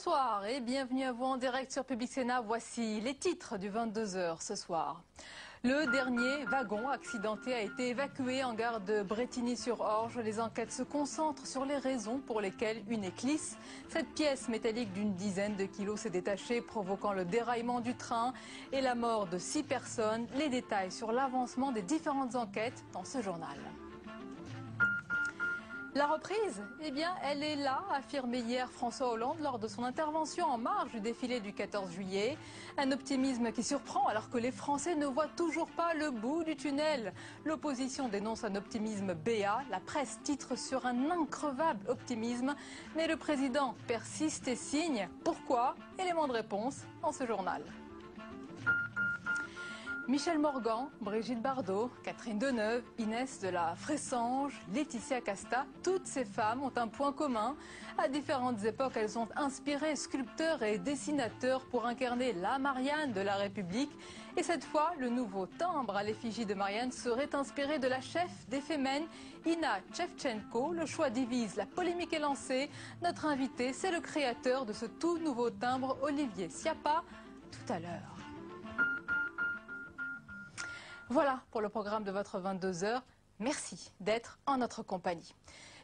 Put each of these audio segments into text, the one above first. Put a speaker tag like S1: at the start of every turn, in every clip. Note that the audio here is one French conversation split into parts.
S1: Bonsoir et bienvenue à vous en direct sur Public Sénat. Voici les titres du 22h ce soir. Le dernier wagon accidenté a été évacué en gare de Brétigny-sur-Orge. Les enquêtes se concentrent sur les raisons pour lesquelles une éclisse, cette pièce métallique d'une dizaine de kilos, s'est détachée, provoquant le déraillement du train et la mort de 6 personnes. Les détails sur l'avancement des différentes enquêtes dans ce journal. La reprise, eh bien, elle est là, a affirmé hier François Hollande lors de son intervention en marge du défilé du 14 juillet. Un optimisme qui surprend alors que les Français ne voient toujours pas le bout du tunnel. L'opposition dénonce un optimisme béat. La presse titre sur un increvable optimisme. Mais le président persiste et signe. Pourquoi? Élément de réponse dans ce journal. Michel Morgan, Brigitte Bardot, Catherine Deneuve, Inès de la Fressange, Laetitia Casta, toutes ces femmes ont un point commun. À différentes époques, elles ont inspiré sculpteurs et dessinateurs pour incarner la Marianne de la République. Et cette fois, le nouveau timbre à l'effigie de Marianne serait inspiré de la chef des Femen, Ina Shevchenko. Le choix divise, la polémique est lancée. Notre invité, c'est le créateur de ce tout nouveau timbre, Olivier Schiappa, tout à l'heure. Voilà pour le programme de votre 22h. Merci d'être en notre compagnie.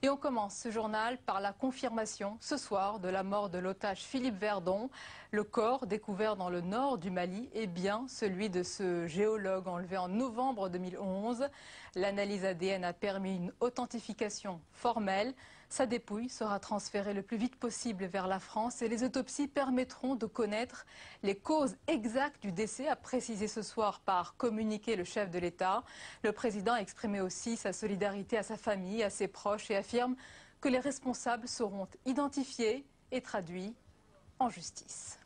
S1: Et on commence ce journal par la confirmation ce soir de la mort de l'otage Philippe Verdon. Le corps découvert dans le nord du Mali est bien celui de ce géologue enlevé en novembre 2011. L'analyse ADN a permis une authentification formelle. Sa dépouille sera transférée le plus vite possible vers la France et les autopsies permettront de connaître les causes exactes du décès, a précisé ce soir par communiqué le chef de l'État. Le président a exprimé aussi sa solidarité à sa famille, à ses proches et affirme que les responsables seront identifiés et traduits en justice.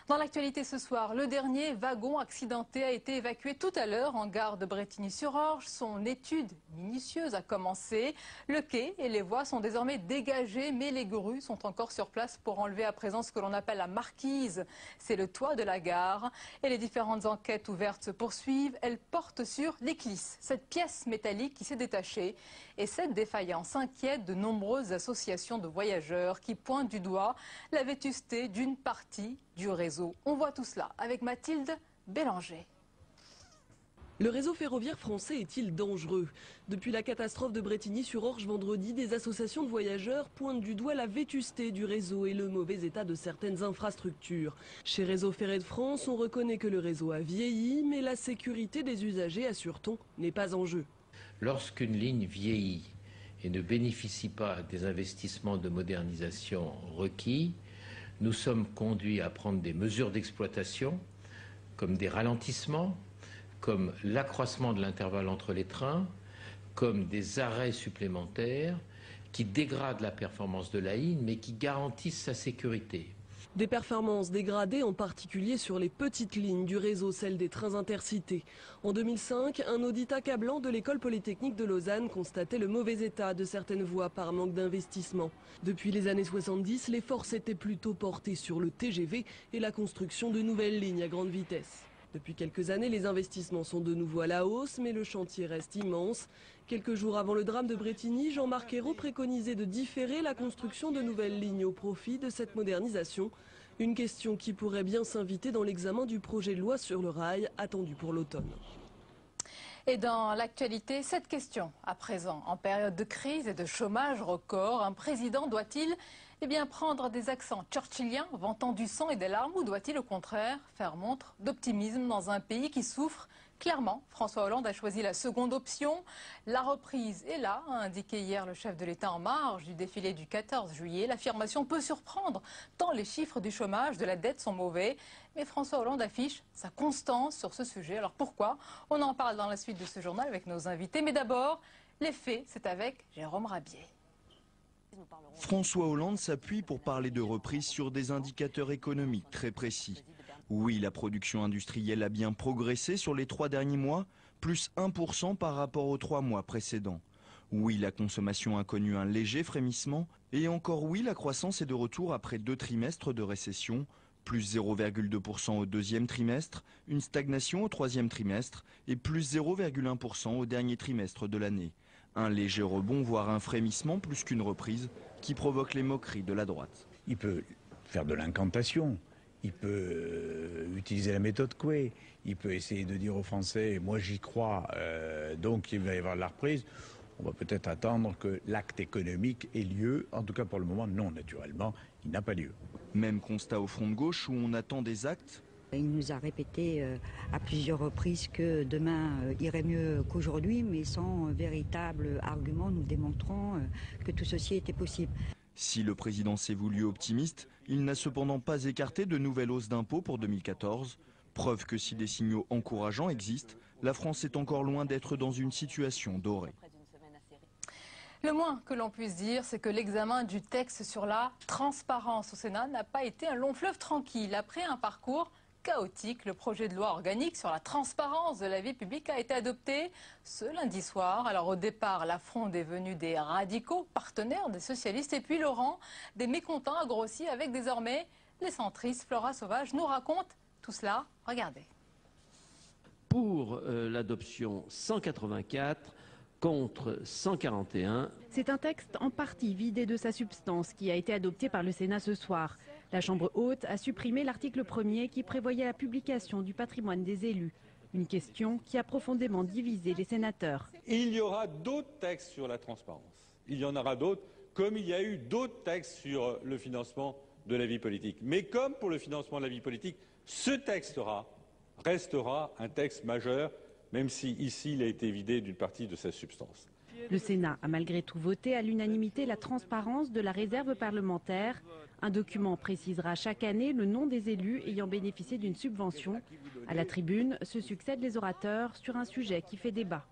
S1: Dans l'actualité ce soir, le dernier wagon accidenté a été évacué tout à l'heure en gare de Brétigny-sur-Orge. Son étude minutieuse a commencé. Le quai et les voies sont désormais dégagés, mais les grues sont encore sur place pour enlever à présent ce que l'on appelle la marquise. C'est le toit de la gare. Et les différentes enquêtes ouvertes se poursuivent. Elles portent sur l'éclisse, cette pièce métallique qui s'est détachée. Et cette défaillance inquiète de nombreuses associations de voyageurs qui pointent du doigt la vétusté d'une partie du réseau. On voit tout cela avec Mathilde Bélanger.
S2: Le réseau ferroviaire français est-il dangereux? Depuis la catastrophe de Brétigny-sur-Orge vendredi, des associations de voyageurs pointent du doigt la vétusté du réseau et le mauvais état de certaines infrastructures. Chez Réseau Ferré de France, on reconnaît que le réseau a vieilli, mais la sécurité des usagers, assure-t-on, n'est pas en jeu.
S3: Lorsqu'une ligne vieillit et ne bénéficie pas des investissements de modernisation requis, nous sommes conduits à prendre des mesures d'exploitation, comme des ralentissements, comme l'accroissement de l'intervalle entre les trains, comme des arrêts supplémentaires qui dégradent la performance de la ligne, mais qui garantissent sa sécurité.
S2: Des performances dégradées, en particulier sur les petites lignes du réseau, celles des trains intercités. En 2005, un audit accablant de l'école polytechnique de Lausanne constatait le mauvais état de certaines voies par manque d'investissement. Depuis les années 70, l'effort s'était plutôt porté sur le TGV et la construction de nouvelles lignes à grande vitesse. Depuis quelques années, les investissements sont de nouveau à la hausse, mais le chantier reste immense. Quelques jours avant le drame de Brétigny, Jean-Marc Ayrault préconisait de différer la construction de nouvelles lignes au profit de cette modernisation. Une question qui pourrait bien s'inviter dans l'examen du projet de loi sur le rail attendu pour l'automne.
S1: Et dans l'actualité, cette question à présent, en période de crise et de chômage record, un président doit-il prendre des accents churchilliens, vantant du sang et des larmes, ou doit-il au contraire faire montre d'optimisme dans un pays qui souffre? Clairement, François Hollande a choisi la seconde option. La reprise est là, a indiqué hier le chef de l'État en marge du défilé du 14 juillet. L'affirmation peut surprendre, tant les chiffres du chômage, de la dette sont mauvais. Mais François Hollande affiche sa constance sur ce sujet. Alors pourquoi? On en parle dans la suite de ce journal avec nos invités. Mais d'abord, les faits, c'est avec Jérôme Rabier.
S4: François Hollande s'appuie pour parler de reprise sur des indicateurs économiques très précis. Oui, la production industrielle a bien progressé sur les 3 derniers mois, plus 1% par rapport aux 3 mois précédents. Oui, la consommation a connu un léger frémissement. Et encore oui, la croissance est de retour après 2 trimestres de récession, plus 0,2% au deuxième trimestre, une stagnation au troisième trimestre et plus 0,1% au dernier trimestre de l'année. Un léger rebond, voire un frémissement plus qu'une reprise, qui provoque les moqueries de la droite.
S5: Il peut faire de l'incantation. Il peut utiliser la méthode Coué. Il peut essayer de dire aux Français, moi j'y crois, donc il va y avoir de la reprise. On va peut-être attendre que l'acte économique ait lieu. En tout cas, pour le moment, non, naturellement, il n'a pas lieu.
S4: Même constat au front de gauche où on attend des actes.
S6: Il nous a répété à plusieurs reprises que demain irait mieux qu'aujourd'hui, mais sans véritable argument nous démontrant que tout ceci était possible.
S4: Si le président s'est voulu optimiste, il n'a cependant pas écarté de nouvelles hausses d'impôts pour 2014. Preuve que si des signaux encourageants existent, la France est encore loin d'être dans une situation dorée.
S1: Le moins que l'on puisse dire, c'est que l'examen du texte sur la transparence au Sénat n'a pas été un long fleuve tranquille. Après un parcours chaotique, le projet de loi organique sur la transparence de la vie publique a été adopté ce lundi soir. Alors au départ, la fronde est venue des radicaux, partenaires des socialistes, et puis le rang des mécontents a grossi avec désormais les centristes. Flora Sauvage nous raconte tout cela. Regardez.
S7: Pour l'adoption 184, contre 141.
S8: C'est un texte en partie vidé de sa substance qui a été adopté par le Sénat ce soir. La Chambre haute a supprimé l'article 1er qui prévoyait la publication du patrimoine des élus. Une question qui a profondément divisé les sénateurs.
S9: Il y aura d'autres textes sur la transparence. Il y en aura d'autres, comme il y a eu d'autres textes sur le financement de la vie politique. Mais comme pour le financement de la vie politique, ce texte restera un texte majeur, même si ici il a été vidé d'une partie de sa substance.
S8: Le Sénat a malgré tout voté à l'unanimité la transparence de la réserve parlementaire. Un document précisera chaque année le nom des élus ayant bénéficié d'une subvention. À la tribune se succèdent les orateurs sur un sujet qui fait débat.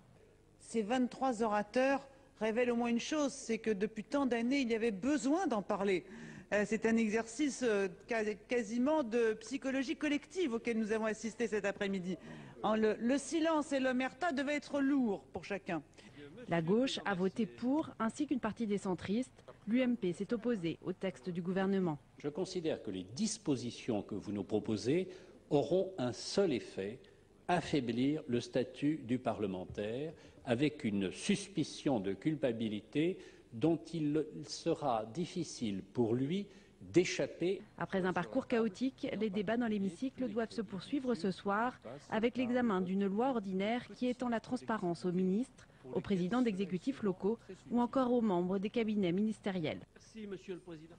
S10: Ces 23 orateurs révèlent au moins une chose, c'est que depuis tant d'années, il y avait besoin d'en parler. C'est un exercice quasiment de psychologie collective auquel nous avons assisté cet après-midi. Le silence et l'omerta devaient être lourds pour chacun.
S8: La gauche a voté pour, ainsi qu'une partie des centristes. L'UMP s'est opposée au texte du gouvernement.
S11: Je considère que les dispositions que vous nous proposez auront un seul effet, affaiblir le statut du parlementaire avec une suspicion de culpabilité dont il sera difficile pour lui d'échapper.
S8: Après un parcours chaotique, les débats dans l'hémicycle doivent se poursuivre ce soir avec l'examen d'une loi ordinaire qui étend la transparence aux ministres, aux présidents d'exécutifs locaux ou encore aux membres des cabinets ministériels.
S7: Merci, Monsieur le Président.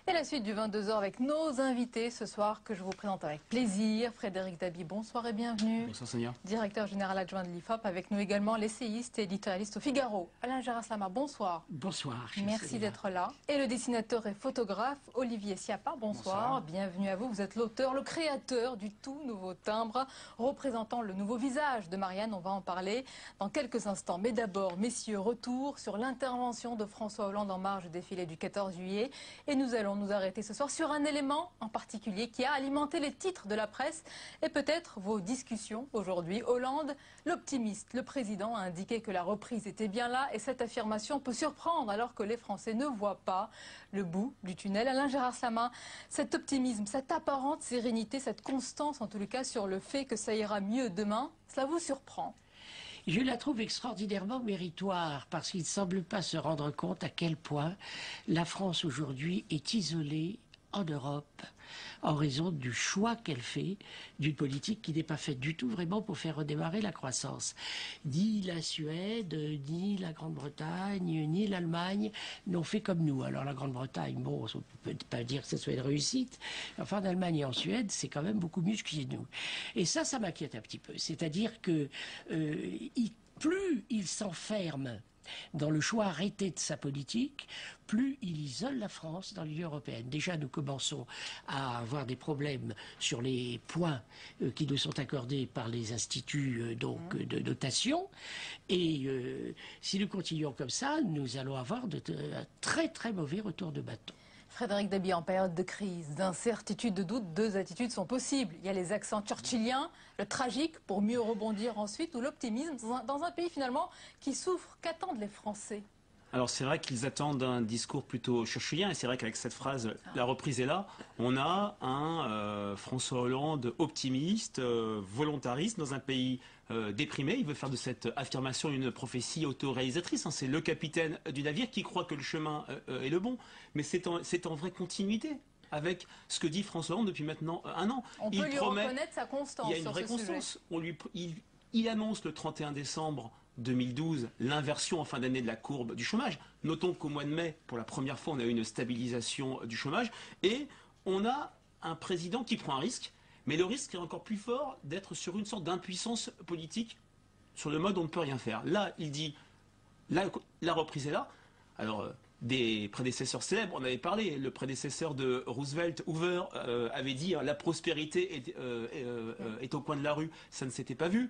S1: Et la suite du 22h avec nos invités ce soir que je vous présente avec plaisir. Frédéric Dabi, bonsoir et bienvenue.
S12: Bonsoir Sonia.
S1: Directeur général adjoint de l'IFOP. Avec nous également l'essayiste et éditorialiste au Figaro, Alain Geraslama, bonsoir.
S12: Bonsoir.
S1: Merci d'être là. Et le dessinateur et photographe Olivier Schiappa, bonsoir. Bienvenue à vous. Vous êtes l'auteur, le créateur du tout nouveau timbre représentant le nouveau visage de Marianne. On va en parler dans quelques instants. Mais d'abord, messieurs, retour sur l'intervention de François Hollande en marge du défilé du 14 juillet. Et nous allons nous arrêter ce soir sur un élément en particulier qui a alimenté les titres de la presse et peut-être vos discussions aujourd'hui. Hollande, l'optimiste, le président a indiqué que la reprise était bien là et cette affirmation peut surprendre alors que les Français ne voient pas le bout du tunnel. Alain Geraslama, cet optimisme, cette apparente sérénité, cette constance en tous les cas sur le fait que ça ira mieux demain, cela vous surprend ?
S12: Je la trouve extraordinairement méritoire parce qu'il ne semble pas se rendre compte à quel point la France aujourd'hui est isolée en Europe en raison du choix qu'elle fait d'une politique qui n'est pas faite du tout vraiment pour faire redémarrer la croissance. Ni la Suède, ni la Grande-Bretagne, ni l'Allemagne n'ont fait comme nous. Alors la Grande-Bretagne, bon, on ne peut pas dire que ce soit une réussite. Enfin, en Allemagne et en Suède, c'est quand même beaucoup mieux que chez nous. Et ça m'inquiète un petit peu. C'est-à-dire que plus il s'enferme dans le choix arrêté de sa politique, plus il isole la France dans l'Union européenne. Déjà, nous commençons à avoir des problèmes sur les points qui nous sont accordés par les instituts de notation. Et si nous continuons comme ça, nous allons avoir un très très mauvais retour de bâton.
S1: Frédéric Dabi, en période de crise, d'incertitude, de doute, deux attitudes sont possibles. Il y a les accents churchilliens, le tragique pour mieux rebondir ensuite, ou l'optimisme dans un pays finalement qui souffre. Qu'attendent les Français ?
S13: Alors c'est vrai qu'ils attendent un discours plutôt churchillien et c'est vrai qu'avec cette phrase, la reprise est là, on a un François Hollande optimiste, volontariste dans un pays déprimé. Il veut faire de cette affirmation une prophétie autoréalisatrice. C'est le capitaine du navire qui croit que le chemin est le bon. Mais c'est en vraie continuité avec ce que dit François Hollande depuis maintenant un an.
S1: On peut lui reconnaître sa constance.
S13: Il y a une vraie constance. Il annonce le 31 décembre 2012 l'inversion en fin d'année de la courbe du chômage. Notons qu'au mois de mai, pour la première fois, on a eu une stabilisation du chômage. Et on a un président qui prend un risque, mais le risque est encore plus fort d'être sur une sorte d'impuissance politique sur le mode on ne peut rien faire. Là, il dit, la reprise est là. Alors, des prédécesseurs célèbres, on avait parlé, le prédécesseur de Roosevelt, Hoover, avait dit la prospérité est au coin de la rue, ça ne s'était pas vu.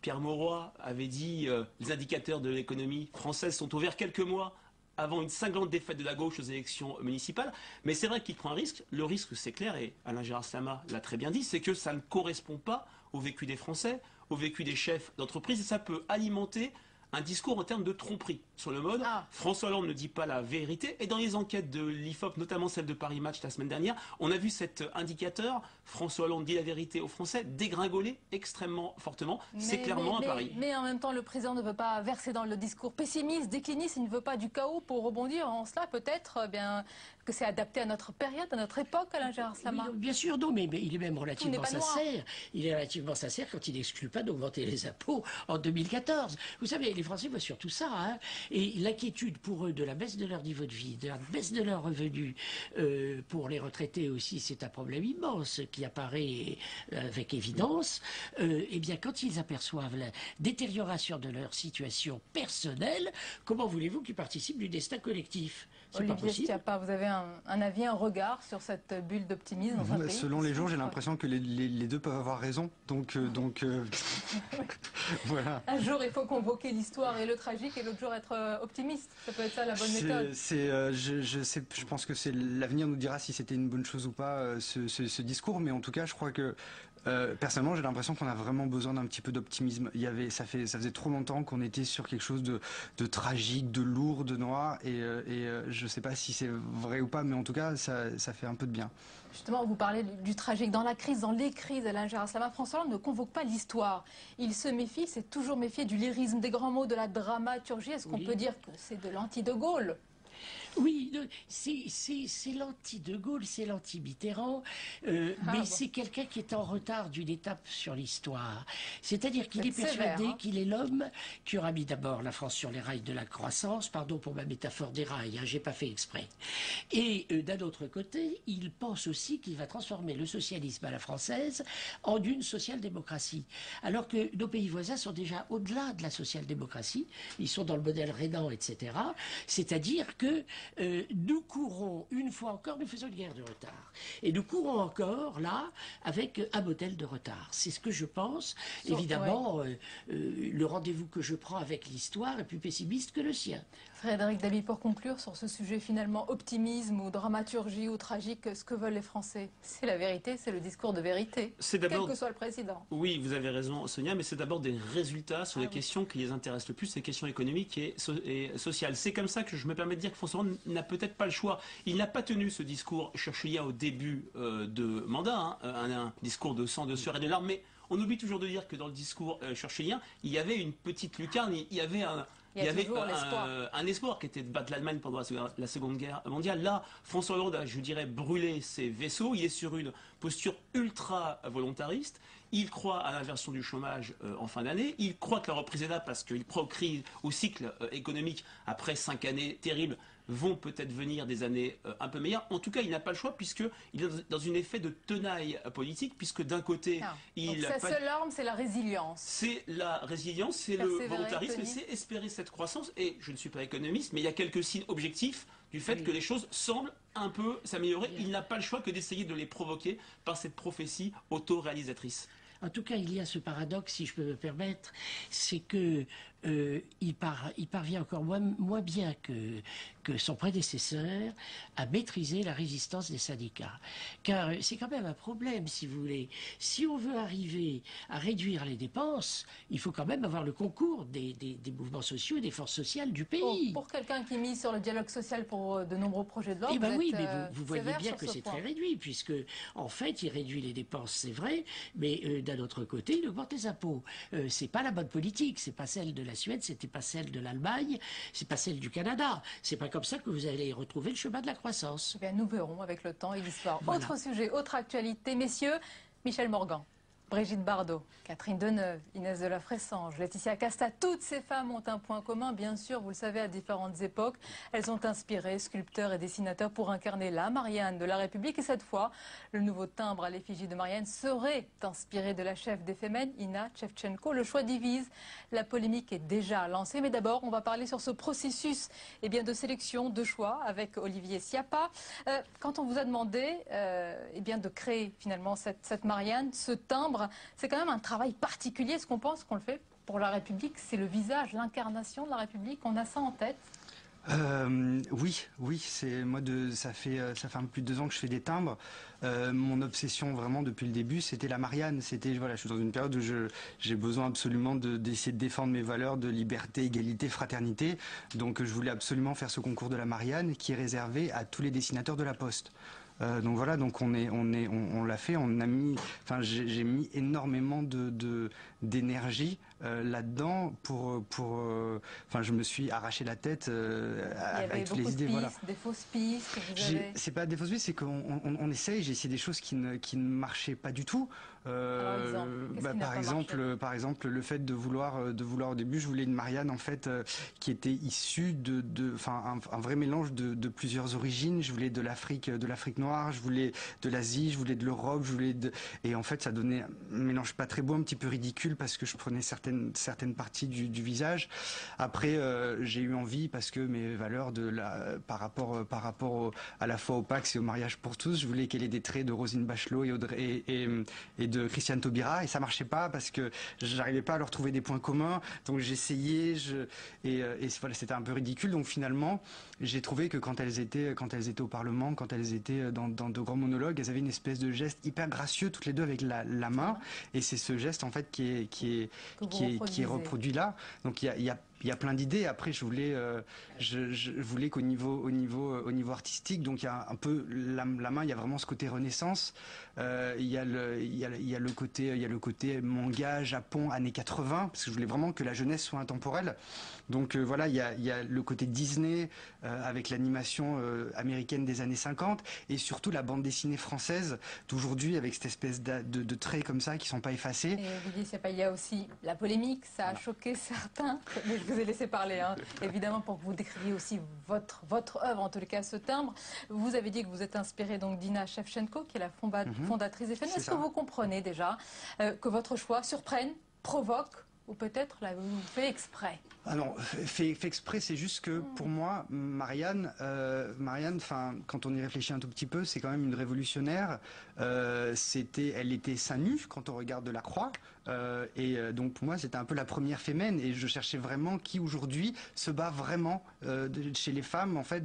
S13: Pierre Mauroy avait dit les indicateurs de l'économie française sont ouverts quelques mois avant une cinglante défaite de la gauche aux élections municipales. Mais c'est vrai qu'il prend un risque. Le risque, c'est clair, et Alain Gérard Slama l'a très bien dit, c'est que ça ne correspond pas au vécu des Français, au vécu des chefs d'entreprise, et ça peut alimenter un discours en termes de tromperie sur le mode. François Hollande ne dit pas la vérité. Et dans les enquêtes de l'IFOP, notamment celle de Paris Match la semaine dernière, on a vu cet indicateur, François Hollande dit la vérité aux Français, dégringoler extrêmement fortement. C'est clairement un pari.
S1: Mais en même temps, le président ne veut pas verser dans le discours pessimiste, décliniste. Il ne veut pas du chaos pour rebondir. En cela, peut-être que c'est adapté à notre période, à notre époque, Alain Gérard Slama.
S12: Oui, bien sûr, non, mais il est même relativement sincère. Il est relativement sincère quand il n'exclut pas d'augmenter les impôts en 2014. Vous savez, les Français voient surtout ça. Hein, et l'inquiétude pour eux de la baisse de leur niveau de vie, de la baisse de leurs revenus, pour les retraités aussi, c'est un problème immense qui apparaît avec évidence. Eh bien, quand ils aperçoivent la détérioration de leur situation personnelle, comment voulez-vous qu'ils participent du destin collectif?
S1: Olivier Schiappa, vous avez un avis, un regard sur cette bulle d'optimisme dans un pays?
S14: Selon les jours, j'ai l'impression que les deux peuvent avoir raison. Donc voilà.
S1: Un jour, il faut convoquer l'histoire et le tragique, et l'autre jour être optimiste. Ça peut être ça la bonne méthode.
S14: Je pense que l'avenir nous dira si c'était une bonne chose ou pas, ce discours. Mais en tout cas, je crois que personnellement, j'ai l'impression qu'on a vraiment besoin d'un petit peu d'optimisme. Ça faisait trop longtemps qu'on était sur quelque chose de tragique, de lourd, de noir, et je ne sais pas si c'est vrai ou pas, mais en tout cas, ça fait un peu de bien.
S1: Justement, vous parlez du tragique. Dans la crise, dans les crises, Alain Gérard Slama, François Hollande ne convoque pas l'histoire. Il se méfie, c'est toujours méfié du lyrisme, des grands mots, de la dramaturgie. Est-ce qu'on peut dire que c'est de l'anti-De Gaulle?
S12: Oui, c'est l'anti-De Gaulle, c'est l'anti-Mitterrand, mais c'est quelqu'un qui est en retard d'une étape sur l'histoire. C'est-à-dire qu'il est persuadé qu'il est l'homme qui aura mis d'abord la France sur les rails de la croissance, pardon pour ma métaphore des rails, j'ai pas fait exprès. Et d'un autre côté, il pense aussi qu'il va transformer le socialisme à la française en une social-démocratie. Alors que nos pays voisins sont déjà au-delà de la social-démocratie, ils sont dans le modèle Renan, etc. C'est-à-dire que nous courons, une fois encore, nous faisons une guerre de retard. Et nous courons encore, là, avec un modèle de retard. C'est ce que je pense. Évidemment, le rendez-vous que je prends avec l'histoire est plus pessimiste que le sien.
S1: Frédéric Dabi, pour conclure sur ce sujet, finalement, optimisme ou dramaturgie ou tragique, ce que veulent les Français, c'est la vérité, c'est le discours de vérité, quel que soit le président.
S13: Oui, vous avez raison, Sonia, mais c'est d'abord des résultats sur les questions qui les intéressent le plus, les questions économiques et sociales. C'est comme ça que je me permets de dire que François Hollande n'a peut-être pas le choix. Il n'a pas tenu ce discours churchillien au début de mandat, un discours de sang, de sueur et de larmes, mais on oublie toujours de dire que dans le discours churchillien, il y avait une petite lucarne, il y avait un espoir qui était de battre l'Allemagne pendant la Seconde Guerre mondiale. Là, François Hollande a, je dirais, brûlé ses vaisseaux. Il est sur une posture ultra volontariste. Il croit à l'inversion du chômage en fin d'année. Il croit que la reprise est là parce qu'il croit au cycle économique après 5 années terribles. Vont peut-être venir des années un peu meilleures. En tout cas, il n'a pas le choix puisqu'il est dans un effet de tenaille politique, puisque d'un côté,
S1: sa seule arme, c'est la résilience.
S13: C'est la résilience, c'est le volontarisme, et c'est espérer cette croissance. Et je ne suis pas économiste, mais il y a quelques signes objectifs du fait que les choses semblent un peu s'améliorer. Il n'a pas le choix que d'essayer de les provoquer par cette prophétie auto-réalisatrice.
S12: En tout cas, il y a ce paradoxe, si je peux me permettre, c'est que il parvient encore moins bien que son prédécesseur à maîtriser la résistance des syndicats. Car c'est quand même un problème, si vous voulez. Si on veut arriver à réduire les dépenses, il faut quand même avoir le concours des mouvements sociaux et des forces sociales du pays.
S1: Pour quelqu'un qui mise sur le dialogue social pour de nombreux projets de loi,
S12: vous voyez bien que c'est très réduit, puisque en fait, il réduit les dépenses, c'est vrai, mais d'un autre côté, il augmente les impôts. C'est pas la bonne politique, c'est pas celle de la la Suède, c'était pas celle de l'Allemagne, c'est pas celle du Canada. C'est pas comme ça que vous allez retrouver le chemin de la croissance.
S1: Eh bien, nous verrons avec le temps et l'histoire.
S12: Voilà.
S1: Autre sujet, autre actualité, messieurs, Michel Morgan, Brigitte Bardot, Catherine Deneuve, Inès de la Fressange, Laetitia Casta, toutes ces femmes ont un point commun, bien sûr, vous le savez, à différentes époques. Elles ont inspiré sculpteurs et dessinateurs pour incarner la Marianne de la République. Et cette fois, le nouveau timbre à l'effigie de Marianne serait inspiré de la chef des Femen, Ina Shevchenko. Le choix divise, la polémique est déjà lancée. Mais d'abord, on va parler sur ce processus de sélection, de choix avec Olivier Schiappa. Quand on vous a demandé de créer finalement cette Marianne, ce timbre, c'est quand même un travail particulier. Est-ce qu'on pense qu'on le fait pour la République? C'est le visage, l'incarnation de la République. On a ça en tête?
S14: Oui, c'est moi ça fait un peu plus de 2 ans que je fais des timbres. Mon obsession vraiment depuis le début, c'était la Marianne. C'était je suis dans une période où j'ai besoin absolument d'essayer de défendre mes valeurs de liberté, égalité, fraternité. Donc je voulais absolument faire ce concours de la Marianne qui est réservé à tous les dessinateurs de la Poste. Donc voilà, donc on l'a fait, j'ai mis énormément d'énergie là-dedans je me suis arraché la tête avec toutes les idées.
S1: Il y avait beaucoup de pistes, des fausses pistes que vous avez...
S14: C'est pas des fausses pistes, c'est qu'on essaye. J'ai essayé des choses qui ne marchaient pas du tout. Par exemple, le fait de vouloir au début, je voulais une Marianne en fait qui était issue un vrai mélange de plusieurs origines. Je voulais de l'Afrique noire, je voulais de l'Asie, je voulais de l'Europe, et en fait ça donnait un mélange pas très beau, un petit peu ridicule parce que je prenais certaines parties du visage. Après j'ai eu envie, parce que mes valeurs par rapport à la foi au Pax et au mariage pour tous, je voulais qu'elle ait des traits de Roselyne Bachelot et de Christiane Taubira, et ça marchait pas parce que j'arrivais pas à leur trouver des points communs. Donc j'essayais, voilà, c'était un peu ridicule. Donc finalement, j'ai trouvé que quand elles étaient au Parlement, quand elles étaient dans de grands monologues, elles avaient une espèce de geste hyper gracieux toutes les deux avec la main, et c'est ce geste en fait qui est reproduit là. Donc il y a plein d'idées. Après, je voulais qu'au niveau artistique, donc il y a un peu la main, il y a vraiment ce côté Renaissance. Il y a le côté manga, Japon, années 80, parce que je voulais vraiment que la jeunesse soit intemporelle. Donc voilà, il y a le côté Disney avec l'animation américaine des années 50, et surtout la bande dessinée française d'aujourd'hui avec cette espèce de traits comme ça qui sont pas effacés.
S1: Et Olivier Schiappa, il y a aussi la polémique, ça a choqué certains, mais je vous ai laissé parler, évidemment, pour que vous décriviez aussi votre œuvre, en tous les cas ce timbre. Vous avez dit que vous êtes inspiré donc d'Ina Shevchenko, qui est la fondatrice des Femen. Est-ce que vous comprenez déjà que votre choix surprenne, provoque, ou peut-être l'avez-vous fait exprès?
S14: Ah non, fait exprès, c'est juste que pour moi, Marianne, quand on y réfléchit un tout petit peu, c'est quand même une révolutionnaire. Elle était seins nus quand on regarde de la croix. Donc pour moi, c'était un peu la première fémène, et je cherchais vraiment qui aujourd'hui se bat vraiment chez les femmes, en fait,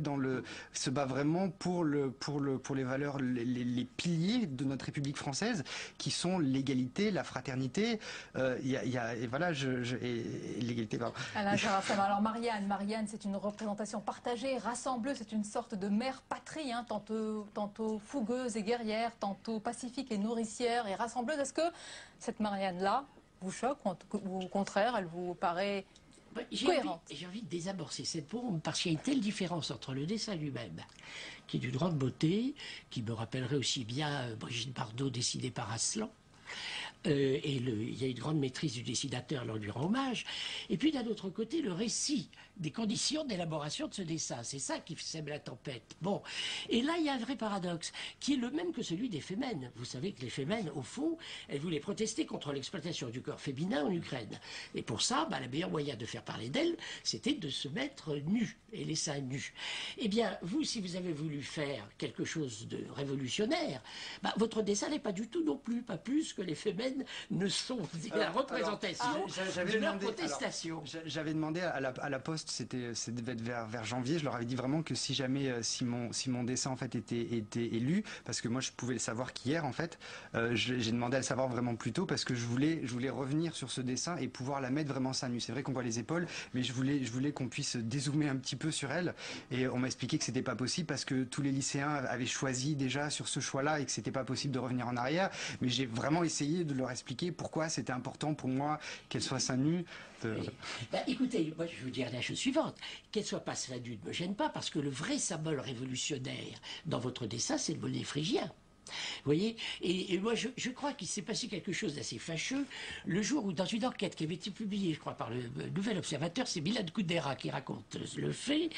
S14: se bat vraiment pour les valeurs, les piliers de notre République française, qui sont l'égalité, la fraternité, l'égalité.
S1: Alors Marianne, c'est une représentation partagée, rassembleuse, c'est une sorte de mère patrie, tantôt fougueuse et guerrière, tantôt pacifique et nourricière et rassembleuse. Est-ce que cette Marianne-là vous choque, ou au contraire, elle vous paraît cohérente?
S12: J'ai envie de désamorcer cette bombe, parce qu'il y a une telle différence entre le dessin lui-même, qui est d'une grande beauté, qui me rappellerait aussi bien Brigitte Bardot dessinée par Aslan, il y a une grande maîtrise du dessinateur, leur lui rend hommage. Et puis d'un autre côté, le récit des conditions d'élaboration de ce dessin. C'est ça qui sème la tempête. Bon. Et là, il y a un vrai paradoxe, qui est le même que celui des Femen. Vous savez que les Femen, au fond, elles voulaient protester contre l'exploitation du corps féminin en Ukraine. Et pour ça, le meilleur moyen de faire parler d'elles, c'était de se mettre nus, et les seins nus. Eh bien, vous, si vous avez voulu faire quelque chose de révolutionnaire, votre dessin n'est pas du tout non plus, pas plus que les Femen ne sont la représentation de leur protestation.
S14: J'avais demandé à la Poste, ça devait être vers janvier, je leur avais dit vraiment que si jamais si mon dessin en fait était élu, parce que moi je pouvais le savoir qu'hier en fait, j'ai demandé à le savoir vraiment plus tôt, parce que je voulais revenir sur ce dessin et pouvoir la mettre vraiment seins nus. C'est vrai qu'on voit les épaules, mais je voulais qu'on puisse dézoomer un petit peu sur elle, et on m'a expliqué que c'était pas possible parce que tous les lycéens avaient choisi déjà sur ce choix-là et que c'était pas possible de revenir en arrière. Mais j'ai vraiment essayé de leur expliquer pourquoi c'était important pour moi qu'elle soit seins nus.
S12: Écoutez, moi je vais vous dire la chose suivante. Qu'elle soit pas seins nus ne me gêne pas, parce que le vrai symbole révolutionnaire dans votre dessin, c'est le bonnet phrygien. Vous voyez, et moi je crois qu'il s'est passé quelque chose d'assez fâcheux le jour où, dans une enquête qui avait été publiée, je crois, par le Nouvel Observateur, c'est Milan Kundera qui raconte le fait,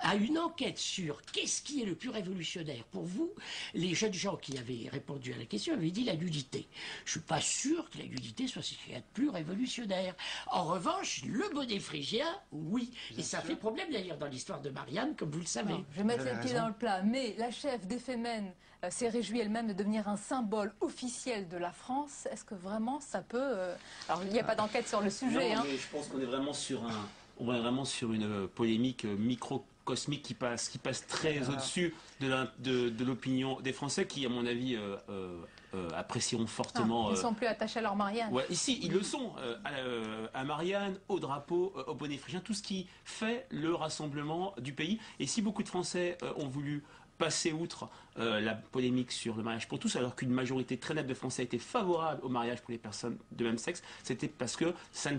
S12: à une enquête sur qu'est-ce qui est le plus révolutionnaire pour vous. Les jeunes gens qui avaient répondu à la question avaient dit la nudité. Je suis pas sûr que la nudité soit ce qu'il y a de plus révolutionnaire. En revanche, le bonnet phrygien, oui. Et ça fait problème d'ailleurs dans l'histoire de Marianne, comme vous le savez.
S1: Non, je vais mettre les pieds dans le plat, mais la chef des Femen s'est réjouie elle-même de devenir un symbole officiel de la France. Est-ce que vraiment ça peut... Alors, il n'y a pas d'enquête sur le sujet.
S13: Non, mais je pense qu'on est vraiment sur une polémique microcosmique qui passe très au-dessus de l'opinion des Français qui, à mon avis, apprécieront fortement...
S1: ils ne sont plus attachés à leur Marianne.
S13: Ouais, ici, ils le sont. À Marianne, au drapeau, au bonnet phrygien, tout ce qui fait le rassemblement du pays. Et si beaucoup de Français ont voulu passer outre la polémique sur le mariage pour tous, alors qu'une majorité très nette de Français était favorable au mariage pour les personnes de même sexe, c'était parce que ça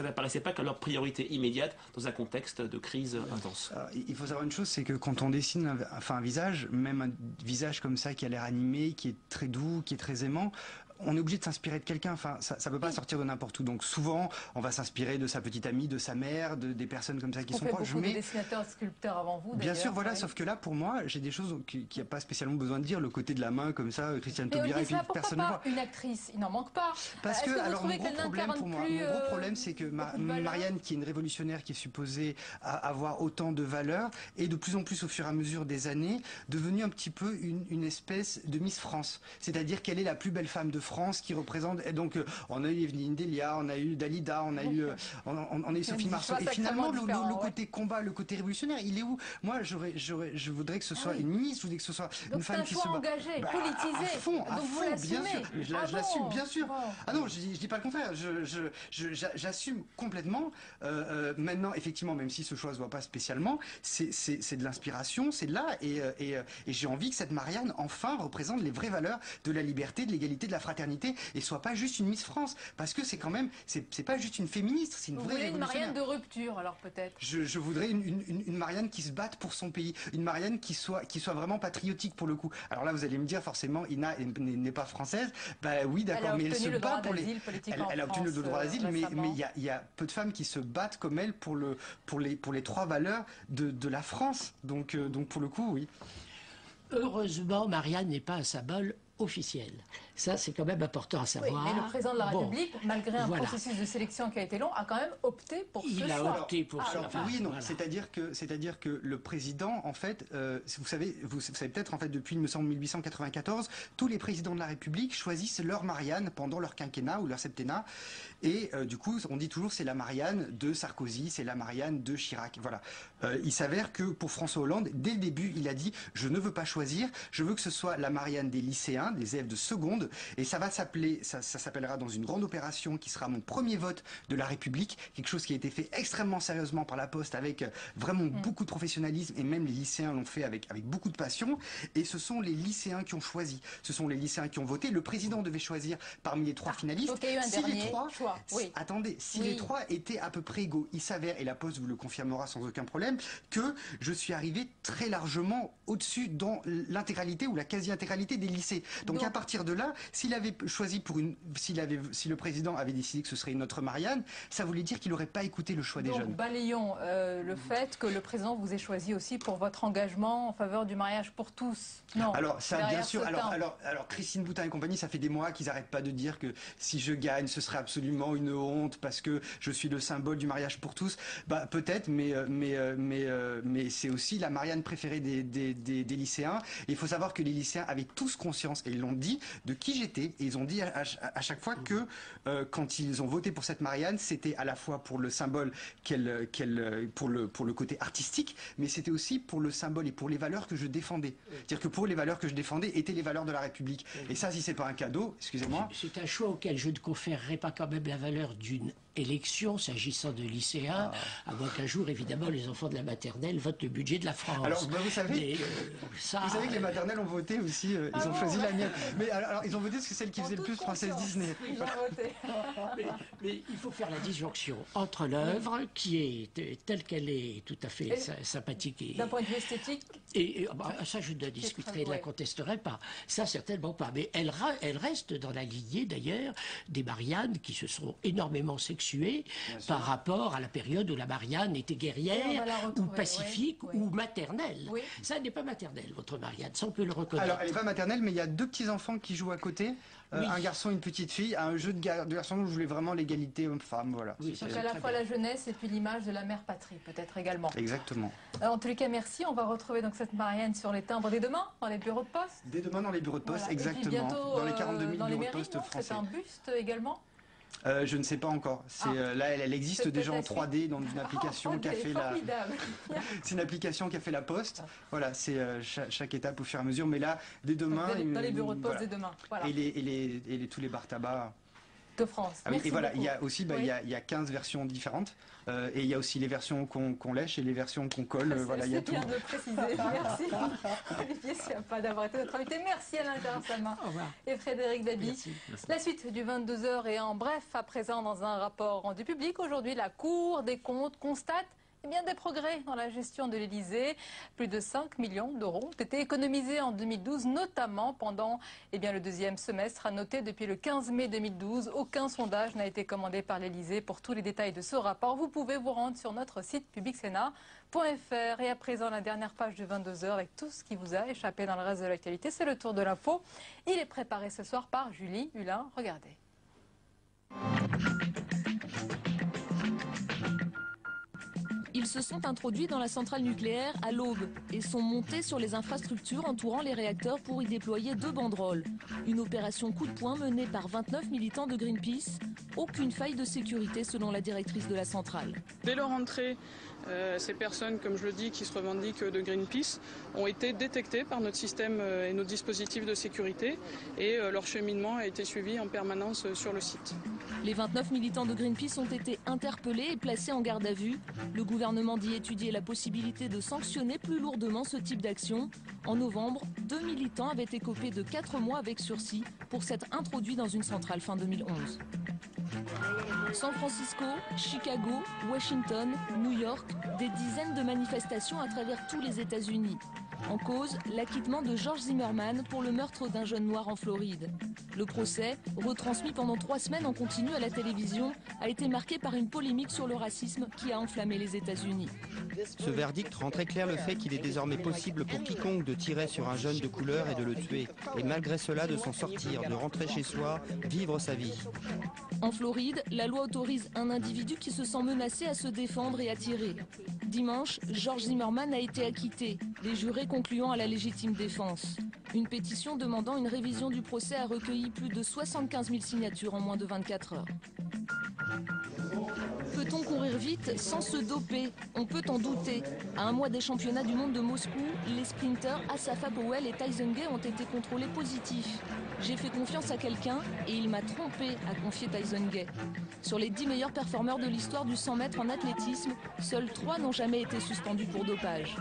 S13: n'apparaissait pas comme leur priorité immédiate dans un contexte de crise intense.
S14: Alors, il faut savoir une chose, c'est que quand on dessine un visage, même un visage comme ça qui a l'air animé, qui est très doux, qui est très aimant, on est obligé de s'inspirer de quelqu'un, enfin ça peut pas sortir de n'importe où. Donc souvent on va s'inspirer de sa petite amie, de sa mère, des personnes comme ça qui sont proches.
S1: Beaucoup de dessinateurs et sculpteurs avant vous.
S14: Bien sûr, voilà, sauf que là pour moi j'ai des choses qui a pas spécialement besoin de dire, le côté de la main comme ça, Christiane Taubira, et puis personne ne voit.
S1: Une actrice, il n'en manque pas.
S14: Parce que alors mon gros problème pour moi, mon gros problème c'est que Marianne, qui est une révolutionnaire, qui est supposée avoir autant de valeur, est de plus en plus au fur et à mesure des années devenue un petit peu une espèce de Miss France. C'est-à-dire qu'elle est la plus belle femme de France qui représente, et donc on a eu Evelyne Delia, on a eu Dalida, on a eu Sophie Marceau, et finalement le côté combat, le côté révolutionnaire, il est où? Moi je voudrais que ce soit une ministre, je voudrais que ce soit une femme qui se bat
S1: engagé, politisé,
S14: à fond, bien sûr, je l'assume, bien sûr. Ah non, je dis pas le contraire, j'assume complètement. Maintenant, effectivement, même si ce choix se voit pas spécialement, c'est de l'inspiration, c'est de là, et j'ai envie que cette Marianne enfin représente les vraies valeurs de la liberté, de l'égalité, de la fraternité, et soit pas juste une Miss France, parce que c'est quand même, c'est pas juste une féministe, c'est une vraie révolutionnaire.
S1: Une Marianne de rupture, alors peut-être.
S14: Je voudrais une Marianne qui se batte pour son pays, une Marianne qui soit vraiment patriotique pour le coup. Alors là, vous allez me dire forcément, Ina n'est pas française. Bah oui, d'accord, mais elle se bat pour les. Elle a obtenu le droit d'asile, mais il y a peu de femmes qui se battent comme elle pour les trois valeurs de la France. Donc pour le coup, oui.
S12: Heureusement, Marianne n'est pas un symbole officiel. Ça, c'est quand même important à savoir.
S1: Oui, mais le président de la République, malgré un processus de sélection qui a été long, a quand même opté pour ce choix.
S12: Il a opté pour ce choix.
S14: Oui, non. Voilà. C'est-à-dire que le président, en fait, vous savez peut-être, en fait, depuis, il me semble, 1894, tous les présidents de la République choisissent leur Marianne pendant leur quinquennat ou leur septennat. Et du coup, on dit toujours c'est la Marianne de Sarkozy, c'est la Marianne de Chirac. Voilà. Il s'avère que pour François Hollande, dès le début, il a dit je ne veux pas choisir, je veux que ce soit la Marianne des lycéens, des élèves de seconde, et ça va s'appeler, ça s'appellera dans une grande opération qui sera mon premier vote de la République, quelque chose qui a été fait extrêmement sérieusement par la Poste avec vraiment beaucoup de professionnalisme, et même les lycéens l'ont fait avec beaucoup de passion, et ce sont les lycéens qui ont choisi, ce sont les lycéens qui ont voté. Le président devait choisir parmi les trois finalistes.
S1: Donc il y a eu un dernier choix. Oui.
S14: Attendez, si les trois étaient à peu près égaux, il s'avère, et la Poste vous le confirmera sans aucun problème, que je suis arrivé très largement au-dessus dans l'intégralité ou la quasi-intégralité des lycées. Donc à partir de là, s'il avait choisi si le président avait décidé que ce serait une autre Marianne, ça voulait dire qu'il n'aurait pas écouté le choix des jeunes.
S1: Balayons le fait que le président vous ait choisi aussi pour votre engagement en faveur du mariage pour tous. Non.
S14: Alors ça, bien sûr. Alors Christine Boutin et compagnie, ça fait des mois qu'ils n'arrêtent pas de dire que si je gagne, ce serait absolument une honte parce que je suis le symbole du mariage pour tous. Bah peut-être, mais c'est aussi la Marianne préférée des lycéens. Et il faut savoir que les lycéens avaient tous conscience, et ils l'ont dit, de qui j'étais. Et ils ont dit à chaque fois que quand ils ont voté pour cette Marianne, c'était à la fois pour le symbole pour le côté artistique, mais c'était aussi pour le symbole et pour les valeurs que je défendais. C'est-à-dire que pour les valeurs que je défendais étaient les valeurs de la République. Et ça, si c'est pas un cadeau, excusez-moi.
S12: C'est un choix auquel je ne conférerai pas quand même la valeur d'une élection s'agissant de lycéens, à moins qu'un jour, évidemment, les enfants de la maternelle votent le budget de la France.
S14: Alors, vous savez, vous savez que les maternelles ont voté aussi, ils ont choisi la mienne. Mais alors, ils ont voté parce que c'est celle qui faisait le plus Princesse Disney.
S12: Ils ont voté. mais il faut faire la disjonction entre l'œuvre, qui est telle qu'elle est tout à fait sympathique.
S1: D'un point de vue esthétique
S12: ça, je ne discuterai, ne la contesterai pas. Ça, certainement pas. Mais elle reste dans la lignée, d'ailleurs, des Mariannes qui se sont énormément sexuées par rapport à la période où la Marianne était guerrière, ou pacifique, ou maternelle. Oui. Ça n'est pas maternelle, votre Marianne, ça on peut le reconnaître.
S14: Alors, elle n'est pas maternelle, mais il y a 2 petits-enfants qui jouent à côté. Un garçon et une petite fille, un jeu de garçons où je voulais vraiment l'égalité homme-femme, voilà.
S1: Oui, donc à la fois la jeunesse et puis l'image de la mère patrie, peut-être également.
S14: Exactement.
S1: En tous les cas, merci. On va retrouver donc cette Marianne sur les timbres dès demain, dans les bureaux de poste.
S14: Dès demain dans les bureaux de poste, voilà. Exactement.
S1: Et puis bientôt,
S14: dans les 42 000 bureaux de poste français.
S1: C'est un buste également.
S14: Je ne sais pas encore. Là, elle existe déjà en 3D dans une application qui a fait la. C'est une application qui a fait la Poste. Voilà, c'est chaque étape au fur et à mesure. Mais là, dès demain.
S1: Dans les bureaux de poste dès demain. Voilà.
S14: Et tous les bars tabac.
S1: De France.
S14: Ah oui, et voilà, il y a aussi il y a 15 versions différentes. Et il y a aussi les versions qu'on lèche et les versions qu'on colle. Voilà, il y a tout.
S1: C'est bien de préciser. Merci. Olivier Schiappa d'avoir été notre invité. Merci Alain Terrassalma et Frédéric Dabi. Merci. La suite du 22h est en bref à présent dans un rapport rendu public. Aujourd'hui, la Cour des comptes constate des progrès dans la gestion de l'Élysée. Plus de 5 millions d'euros ont été économisés en 2012, notamment pendant le deuxième semestre. À noter, depuis le 15 mai 2012, aucun sondage n'a été commandé par l'Élysée. Pour tous les détails de ce rapport, vous pouvez vous rendre sur notre site publicsénat.fr. Et à présent, la dernière page du 22h avec tout ce qui vous a échappé dans le reste de l'actualité. C'est le tour de l'info. Il est préparé ce soir par Julie Hulin. Regardez.
S15: Ils se sont introduits dans la centrale nucléaire à l'aube et sont montés sur les infrastructures entourant les réacteurs pour y déployer 2 banderoles. Une opération coup de poing menée par 29 militants de Greenpeace. Aucune faille de sécurité selon la directrice de la centrale.
S16: Dès leur entrée, ces personnes, comme je le dis, qui se revendiquent de Greenpeace, ont été détectées par notre système et nos dispositifs de sécurité et leur cheminement a été suivi en permanence sur le site.
S15: Les 29 militants de Greenpeace ont été interpellés et placés en garde à vue. Le gouvernement dit étudier la possibilité de sanctionner plus lourdement ce type d'action. En novembre, 2 militants avaient écopé de 4 mois avec sursis pour s'être introduits dans une centrale fin 2011. San Francisco, Chicago, Washington, New York, des dizaines de manifestations à travers tous les États-Unis. En cause, l'acquittement de George Zimmerman pour le meurtre d'un jeune noir en Floride. Le procès, retransmis pendant 3 semaines en continu à la télévision, a été marqué par une polémique sur le racisme qui a enflammé les États-Unis.
S17: Ce verdict rend très clair le fait qu'il est désormais possible pour quiconque de tirer sur un jeune de couleur et de le tuer. Et malgré cela de s'en sortir, de rentrer chez soi, vivre sa vie.
S15: En Floride, la loi autorise un individu qui se sent menacé à se défendre et à tirer. Dimanche, George Zimmerman a été acquitté, les jurés concluant à la légitime défense. Une pétition demandant une révision du procès a recueilli plus de 75 000 signatures en moins de 24 heures. Peut-on courir vite sans se doper? On peut en douter. À un mois des championnats du monde de Moscou, les sprinteurs Asafa Powell et Tyson Gay ont été contrôlés positifs. J'ai fait confiance à quelqu'un et il m'a trompé, a confié Tyson Gay. Sur les 10 meilleurs performeurs de l'histoire du 100 mètres en athlétisme, seuls 3 n'ont jamais été suspendus pour dopage.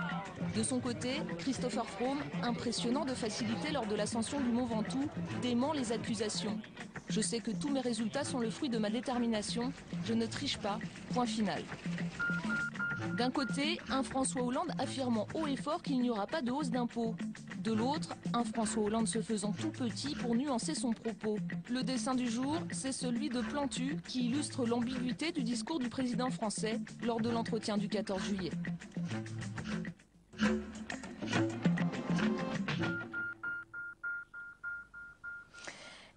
S15: De son côté, Christopher Froome, impressionnant de facilité lors de l'ascension du Mont Ventoux, dément les accusations. Je sais que tous mes résultats sont le fruit de ma détermination. Je ne triche pas. Point final. D'un côté, un François Hollande affirmant haut et fort qu'il n'y aura pas de hausse d'impôts. De l'autre, un François Hollande se faisant tout petit pour nuancer son propos. Le dessin du jour, c'est celui de Plantu qui illustre l'ambiguïté du discours du président français lors de l'entretien du 14 juillet.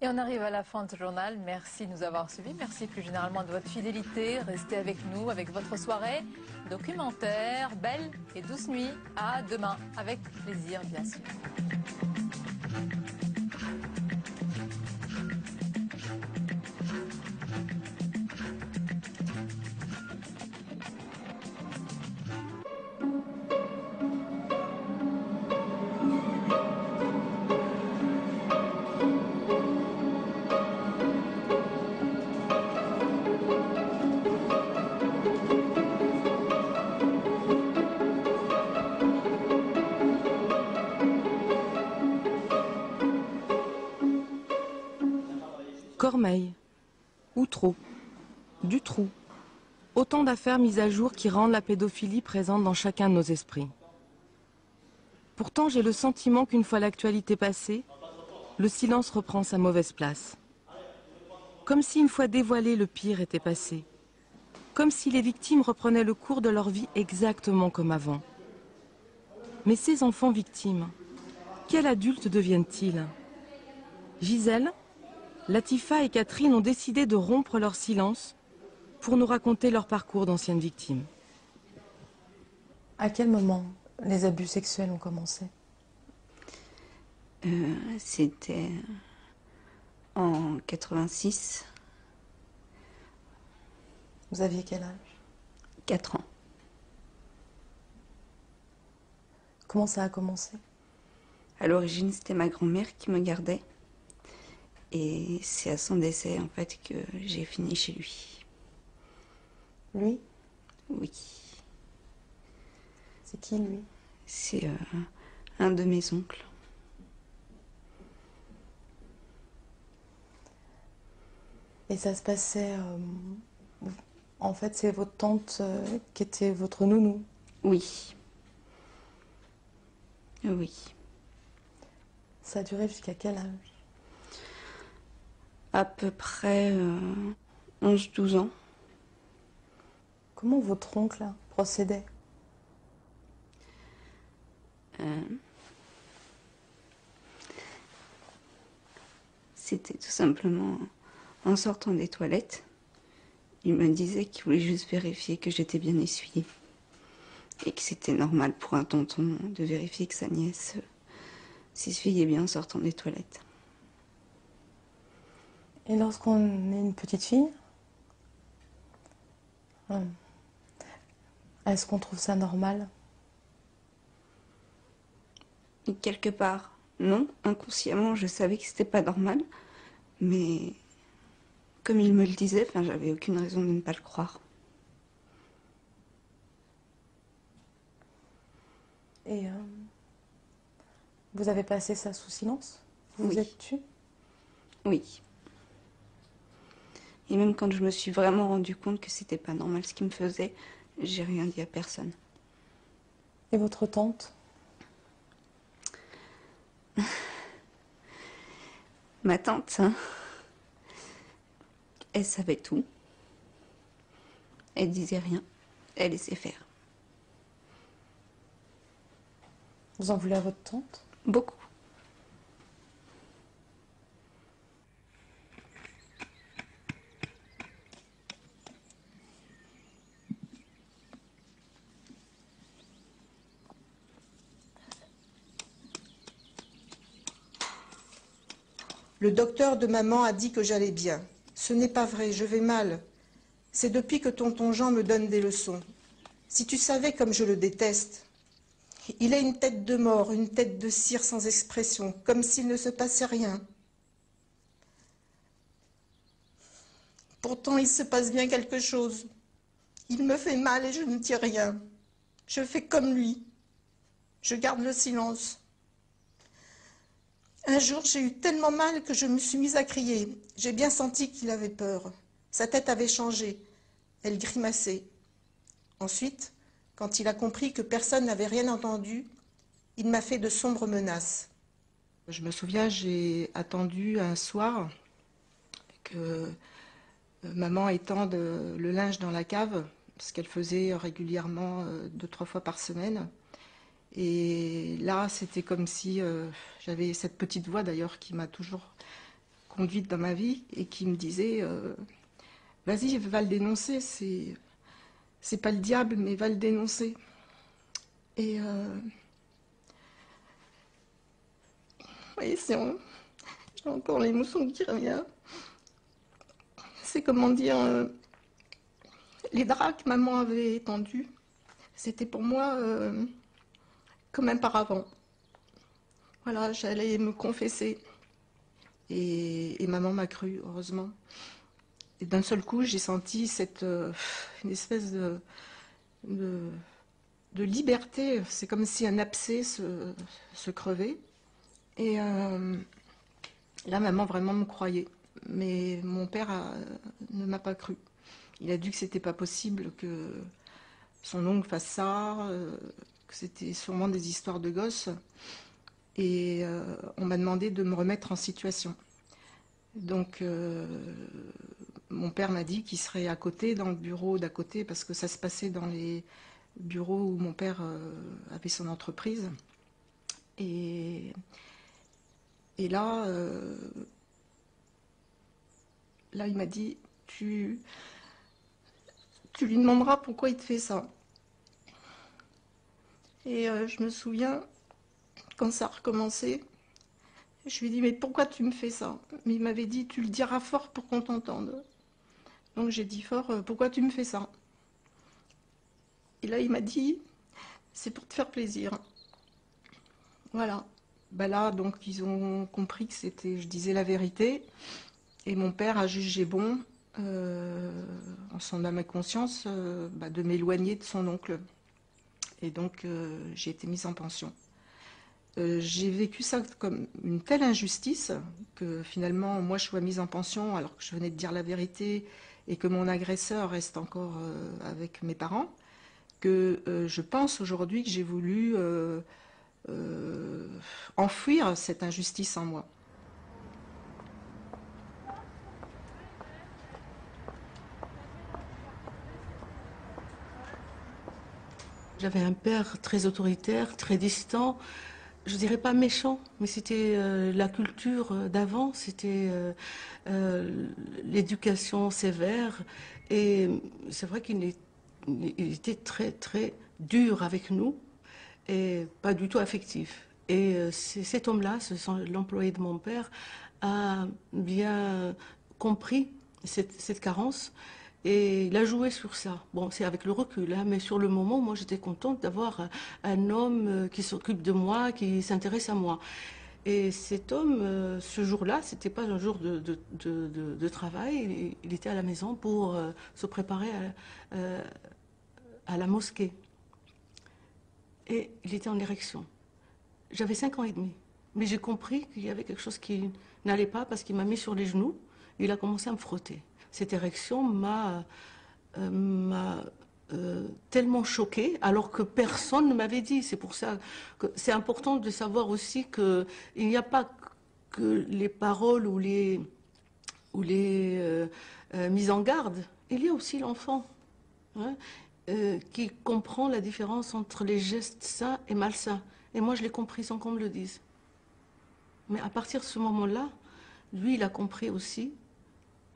S1: Et on arrive à la fin de ce journal. Merci de nous avoir suivis. Merci plus généralement de votre fidélité. Restez avec nous, avec votre soirée documentaire. Belle et douce nuit. À demain, avec plaisir, bien sûr.
S18: Cormeilles, Outreau, Dutroux. Autant d'affaires mises à jour qui rendent la pédophilie présente dans chacun de nos esprits. Pourtant, j'ai le sentiment qu'une fois l'actualité passée, le silence reprend sa mauvaise place. Comme si une fois dévoilé, le pire était passé. Comme si les victimes reprenaient le cours de leur vie exactement comme avant. Mais ces enfants victimes, quels adultes deviennent-ils? Gisèle, Latifa et Catherine ont décidé de rompre leur silence pour nous raconter leur parcours d'anciennes victimes.
S1: À quel moment les abus sexuels ont commencé?
S19: C'était en 86.
S1: Vous aviez quel âge?
S19: 4 ans.
S1: Comment ça a commencé?
S19: À l'origine, c'était ma grand-mère qui me gardait. Et c'est à son décès, en fait, que j'ai fini chez lui.
S1: Lui?
S19: Oui.
S1: C'est qui, lui?
S19: C'est un de mes oncles.
S1: Et ça se passait... en fait, c'est votre tante qui était votre nounou?
S19: Oui. Oui.
S1: Ça a duré jusqu'à quel âge?
S19: À peu près 11-12 ans.
S1: Comment votre oncle procédait?
S19: C'était tout simplement en sortant des toilettes. Il me disait qu'il voulait juste vérifier que j'étais bien essuyée. Et que c'était normal pour un tonton de vérifier que sa nièce s'essuyait bien en sortant des toilettes.
S1: Et lorsqu'on est une petite fille, est-ce qu'on trouve ça normal?
S19: Et quelque part, non. Inconsciemment, je savais que c'était pas normal. Mais comme il me le disait, j'avais aucune raison de ne pas le croire.
S1: Et vous avez passé ça sous silence? Vous vous êtes tue?
S19: Oui. Et même quand je me suis vraiment rendu compte que c'était pas normal ce qu'il me faisait, j'ai rien dit à personne.
S1: Et votre tante?
S19: Ma tante, elle savait tout. Elle disait rien. Elle laissait faire.
S1: Vous en voulez à votre tante?
S19: Beaucoup.
S20: Le docteur de maman a dit que j'allais bien. Ce n'est pas vrai, je vais mal. C'est depuis que tonton Jean me donne des leçons. Si tu savais comme je le déteste. Il a une tête de mort, une tête de cire sans expression, comme s'il ne se passait rien. Pourtant, il se passe bien quelque chose. Il me fait mal et je ne dis rien. Je fais comme lui. Je garde le silence. Un jour, j'ai eu tellement mal que je me suis mise à crier. J'ai bien senti qu'il avait peur. Sa tête avait changé. Elle grimaçait. Ensuite, quand il a compris que personne n'avait rien entendu, il m'a fait de sombres menaces. Je me souviens, j'ai attendu un soir que maman étende le linge dans la cave, parce qu'elle faisait régulièrement 2-3 fois par semaine. Et là, c'était comme si j'avais cette petite voix d'ailleurs qui m'a toujours conduite dans ma vie et qui me disait vas-y, va le dénoncer, c'est pas le diable, mais va le dénoncer. Et oui, j'ai encore l'émotion qui revient. C'est comment dire, les draps que maman avait étendus, c'était pour moi comme un paravent. Voilà, j'allais me confesser. Et maman m'a cru, heureusement. Et d'un seul coup, j'ai senti une espèce de liberté. C'est comme si un abcès se crevait. Et là, maman vraiment me croyait. mais mon père ne m'a pas cru. Il a dit que c'était pas possible que son oncle fasse ça, que c'était sûrement des histoires de gosses. Et on m'a demandé de me remettre en situation. Donc mon père m'a dit qu'il serait à côté, dans le bureau d'à côté, parce que ça se passait dans les bureaux où mon père avait son entreprise. Et là, il m'a dit, tu lui demanderas pourquoi il te fait ça. Et je me souviens, quand ça a recommencé, je lui ai dit, mais pourquoi tu me fais ça? Mais il m'avait dit, tu le diras fort pour qu'on t'entende. Donc j'ai dit fort, pourquoi tu me fais ça? Et là, il m'a dit, c'est pour te faire plaisir. Voilà. Ben là, donc, ils ont compris que je disais la vérité. Et mon père a jugé bon, en son âme et conscience, de m'éloigner de son oncle. Et donc, j'ai été mise en pension. J'ai vécu ça comme une telle injustice que finalement, moi, je sois mise en pension alors que je venais de dire la vérité et que mon agresseur reste encore avec mes parents, que je pense aujourd'hui que j'ai voulu enfouir cette injustice en moi.
S21: J'avais un père très autoritaire, très distant, je dirais pas méchant, mais c'était la culture d'avant, c'était l'éducation sévère. Et c'est vrai qu'il était très, très dur avec nous et pas du tout affectif. Et cet homme-là, l'employé de mon père, a bien compris cette carence. Et il a joué sur ça. Bon, c'est avec le recul, hein, mais sur le moment, moi, j'étais contente d'avoir un homme qui s'occupe de moi, qui s'intéresse à moi. Et cet homme, ce jour-là, c'était pas un jour de travail. Il était à la maison pour se préparer à la mosquée. Et il était en érection. J'avais 5 ans et demi. Mais j'ai compris qu'il y avait quelque chose qui n'allait pas parce qu'il m'a mis sur les genoux. Il a commencé à me frotter. Cette érection m'a tellement choquée, alors que personne ne m'avait dit. C'est pour ça que c'est important de savoir aussi qu'il n'y a pas que les paroles ou les mises en garde. Il y a aussi l'enfant, hein, qui comprend la différence entre les gestes sains et malsains. Et moi, je l'ai compris sans qu'on me le dise. Mais à partir de ce moment-là, lui, il a compris aussi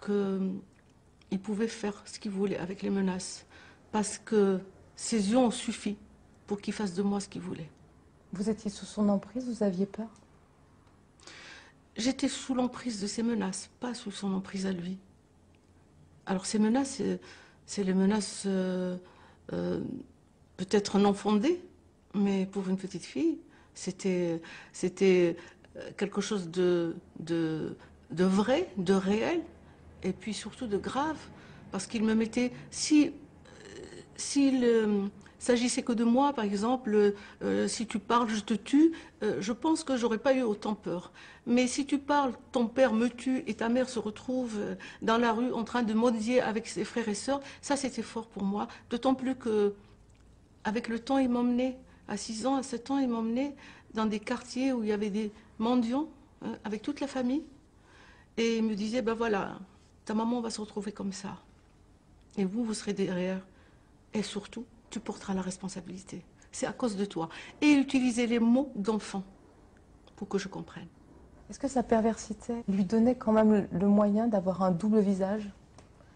S21: qu'il pouvait faire ce qu'il voulait avec les menaces, parce que ses yeux ont suffi pour qu'il fasse de moi ce qu'il voulait.
S18: Vous étiez sous son emprise, vous aviez peur?
S21: J'étais sous l'emprise de ses menaces, pas sous son emprise à lui. Alors ces menaces, c'est les menaces peut-être non fondées, mais pour une petite fille, c'était quelque chose de vrai, de réel, et puis surtout de grave, parce qu'il me mettait... S'il s'agissait que de moi, par exemple, si tu parles, je te tue, je pense que j'aurais pas eu autant peur. Mais si tu parles, ton père me tue et ta mère se retrouve dans la rue en train de maudire avec ses frères et sœurs, ça c'était fort pour moi. D'autant plus que, avec le temps, il m'emmenait, à 6 ans, à 7 ans, il m'emmenait dans des quartiers où il y avait des mendiants, hein, avec toute la famille. Et il me disait, ben voilà, ta maman va se retrouver comme ça. Et vous serez derrière. Et surtout, tu porteras la responsabilité. C'est à cause de toi. Et il utilisait les mots d'enfant pour que je comprenne.
S18: Est-ce que sa perversité lui donnait quand même le moyen d'avoir un double visage?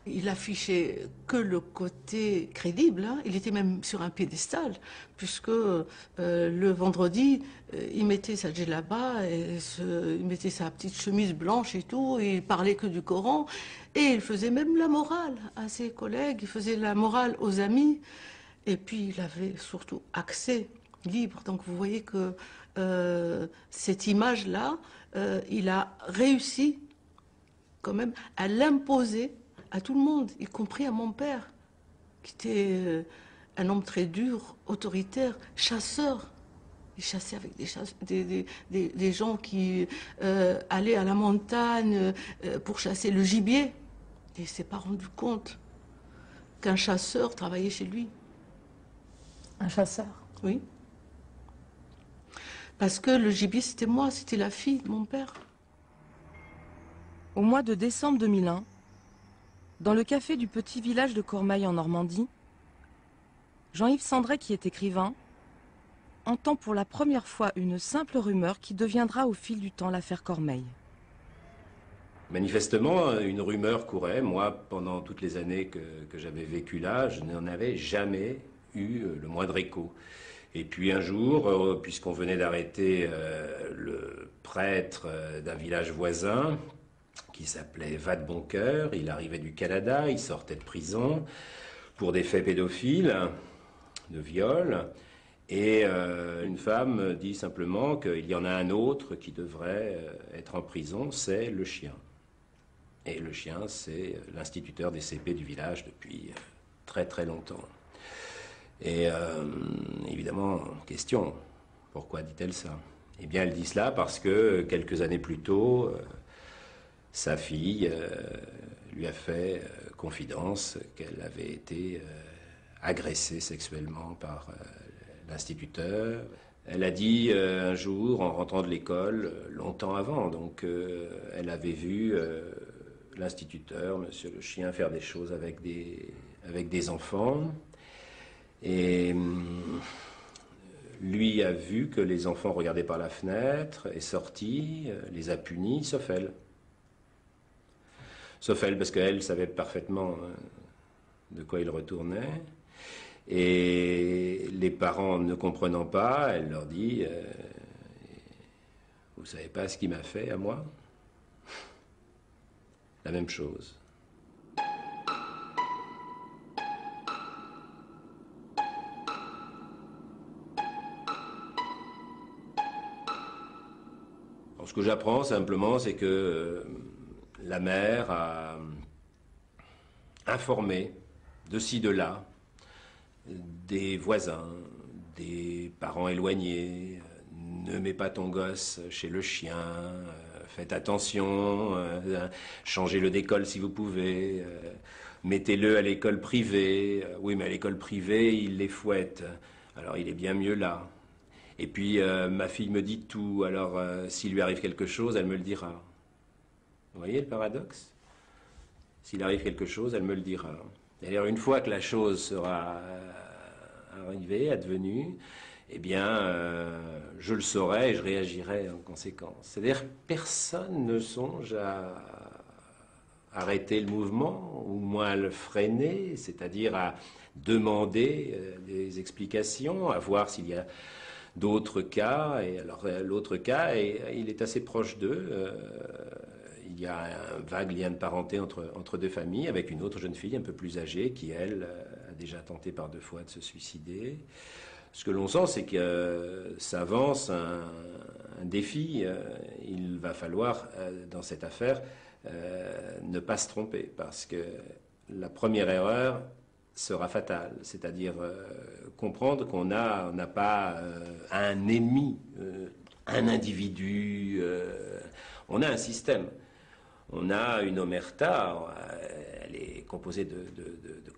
S21: Il affichait que le côté crédible, hein. Il était même sur un piédestal, puisque le vendredi, il mettait sa djellaba, il mettait sa petite chemise blanche et tout, et il parlait que du Coran, et il faisait même la morale à ses collègues, il faisait la morale aux amis, et puis il avait surtout accès libre. Donc vous voyez que cette image-là, il a réussi quand même à l'imposer à tout le monde, y compris à mon père, qui était un homme très dur, autoritaire, chasseur. Il chassait avec des gens qui allaient à la montagne pour chasser le gibier. Et il ne s'est pas rendu compte qu'un chasseur travaillait chez lui.
S1: Un chasseur?
S21: Oui. Parce que le gibier, c'était moi, c'était la fille de mon père.
S18: Au mois de décembre 2001, dans le café du petit village de Cormeilles en Normandie, Jean-Yves Sandret, qui est écrivain, entend pour la première fois une simple rumeur qui deviendra au fil du temps l'affaire Cormeilles.
S3: Manifestement, une rumeur courait. Moi, pendant toutes les années que j'avais vécu là, je n'en avais jamais eu le moindre écho. Et puis un jour, puisqu'on venait d'arrêter le prêtre d'un village voisin, qui s'appelait Vadeboncoeur, il arrivait du Canada, il sortait de prison pour des faits pédophiles, de viol, et une femme dit simplement qu'il y en a un autre qui devrait être en prison, c'est le chien. Et le chien, c'est l'instituteur des CP du village depuis très très longtemps. Et évidemment, question, pourquoi dit-elle ça? Eh bien, elle dit cela parce que quelques années plus tôt, sa fille lui a fait confidence qu'elle avait été agressée sexuellement par l'instituteur. Elle a dit un jour, en rentrant de l'école, longtemps avant, donc elle avait vu l'instituteur, monsieur le chien, faire des choses avec des enfants. Et lui a vu que les enfants regardaient par la fenêtre, est sorti, les a punis, sauf elle. Sauf elle, parce qu'elle savait parfaitement de quoi il retournait. Et les parents ne comprenant pas, elle leur dit « Vous savez pas ce qu'il m'a fait à moi ?» La même chose. Alors, ce que j'apprends simplement, c'est que la mère a informé de ci, de là, des voisins, des parents éloignés, ne mets pas ton gosse chez le chien, faites attention, changez-le d'école si vous pouvez, mettez-le à l'école privée, oui mais à l'école privée il les fouette, alors il est bien mieux là. Et puis ma fille me dit tout, alors s'il lui arrive quelque chose, elle me le dira. Vous voyez le paradoxe? S'il arrive quelque chose, elle me le dira. D'ailleurs, une fois que la chose sera arrivée, advenue, eh bien, je le saurai et je réagirai en conséquence. C'est-à-dire que personne ne songe à arrêter le mouvement, ou moins à le freiner, c'est-à-dire à demander des explications, à voir s'il y a d'autres cas. Et alors, l'autre cas, il est assez proche d'eux. Il y a un vague lien de parenté entre deux familles, avec une autre jeune fille un peu plus âgée qui, elle, a déjà tenté par 2 fois de se suicider. Ce que l'on sent, c'est que s'avance un défi. Il va falloir, dans cette affaire, ne pas se tromper, parce que la première erreur sera fatale, c'est-à-dire comprendre qu'on n'a pas un ennemi, un individu, on a un système. On a une omerta, elle est composée de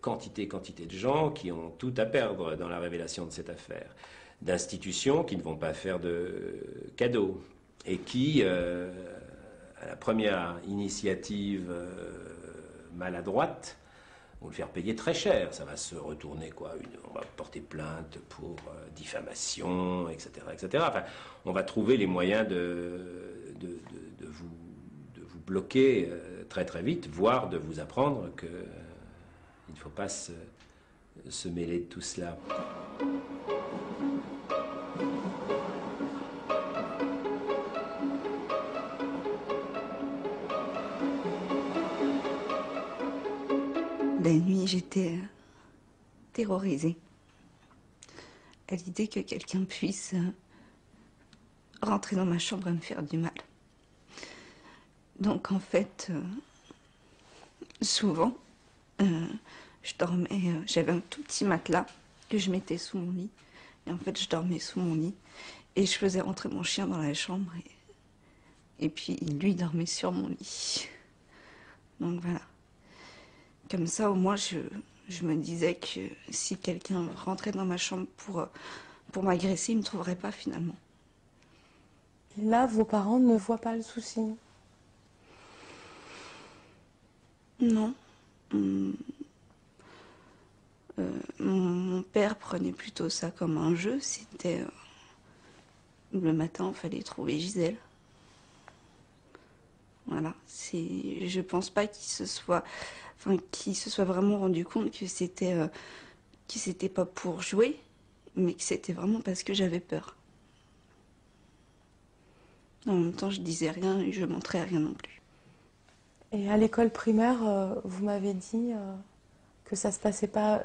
S3: quantité de gens qui ont tout à perdre dans la révélation de cette affaire, d'institutions qui ne vont pas faire de cadeaux et qui, à la première initiative maladroite, vont le faire payer très cher. Ça va se retourner, quoi. On va porter plainte pour diffamation, etc., etc. Enfin, on va trouver les moyens de vous bloquer très très vite, voire de vous apprendre qu'il ne faut pas se mêler de tout cela.
S19: La nuit, j'étais terrorisée à l'idée que quelqu'un puisse rentrer dans ma chambre et me faire du mal. Donc en fait, souvent, je dormais, j'avais un tout petit matelas que je mettais sous mon lit. Et en fait, je dormais sous mon lit. Et je faisais rentrer mon chien dans la chambre et puis lui dormait sur mon lit. Donc voilà. Comme ça, au moins, je me disais que si quelqu'un rentrait dans ma chambre pour m'agresser, il ne me trouverait pas finalement.
S18: Là, vos parents ne voient pas le souci?
S19: Non. Mon père prenait plutôt ça comme un jeu. C'était le matin, il fallait trouver Gisèle. Voilà. Je pense pas qu'il se soit vraiment rendu compte que c'était pas pour jouer, mais que c'était vraiment parce que j'avais peur. En même temps, je disais rien et je montrais rien non plus.
S18: Et à l'école primaire, vous m'avez dit que ça se passait pas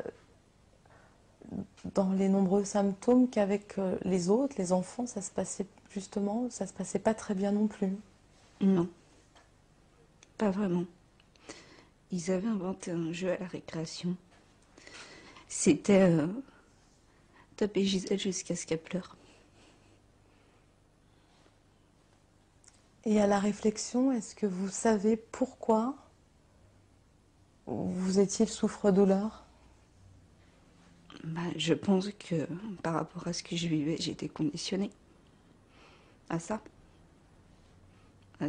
S18: dans les nombreux symptômes qu'avec les autres, les enfants, ça se passait pas très bien non plus.
S19: Non, pas vraiment. Ils avaient inventé un jeu à la récréation. C'était taper Gisèle jusqu'à ce qu'elle pleure.
S18: Et à la réflexion, est-ce que vous savez pourquoi vous étiez le souffre-douleur?
S19: Je pense que par rapport à ce que je vivais, j'étais conditionnée à ça, à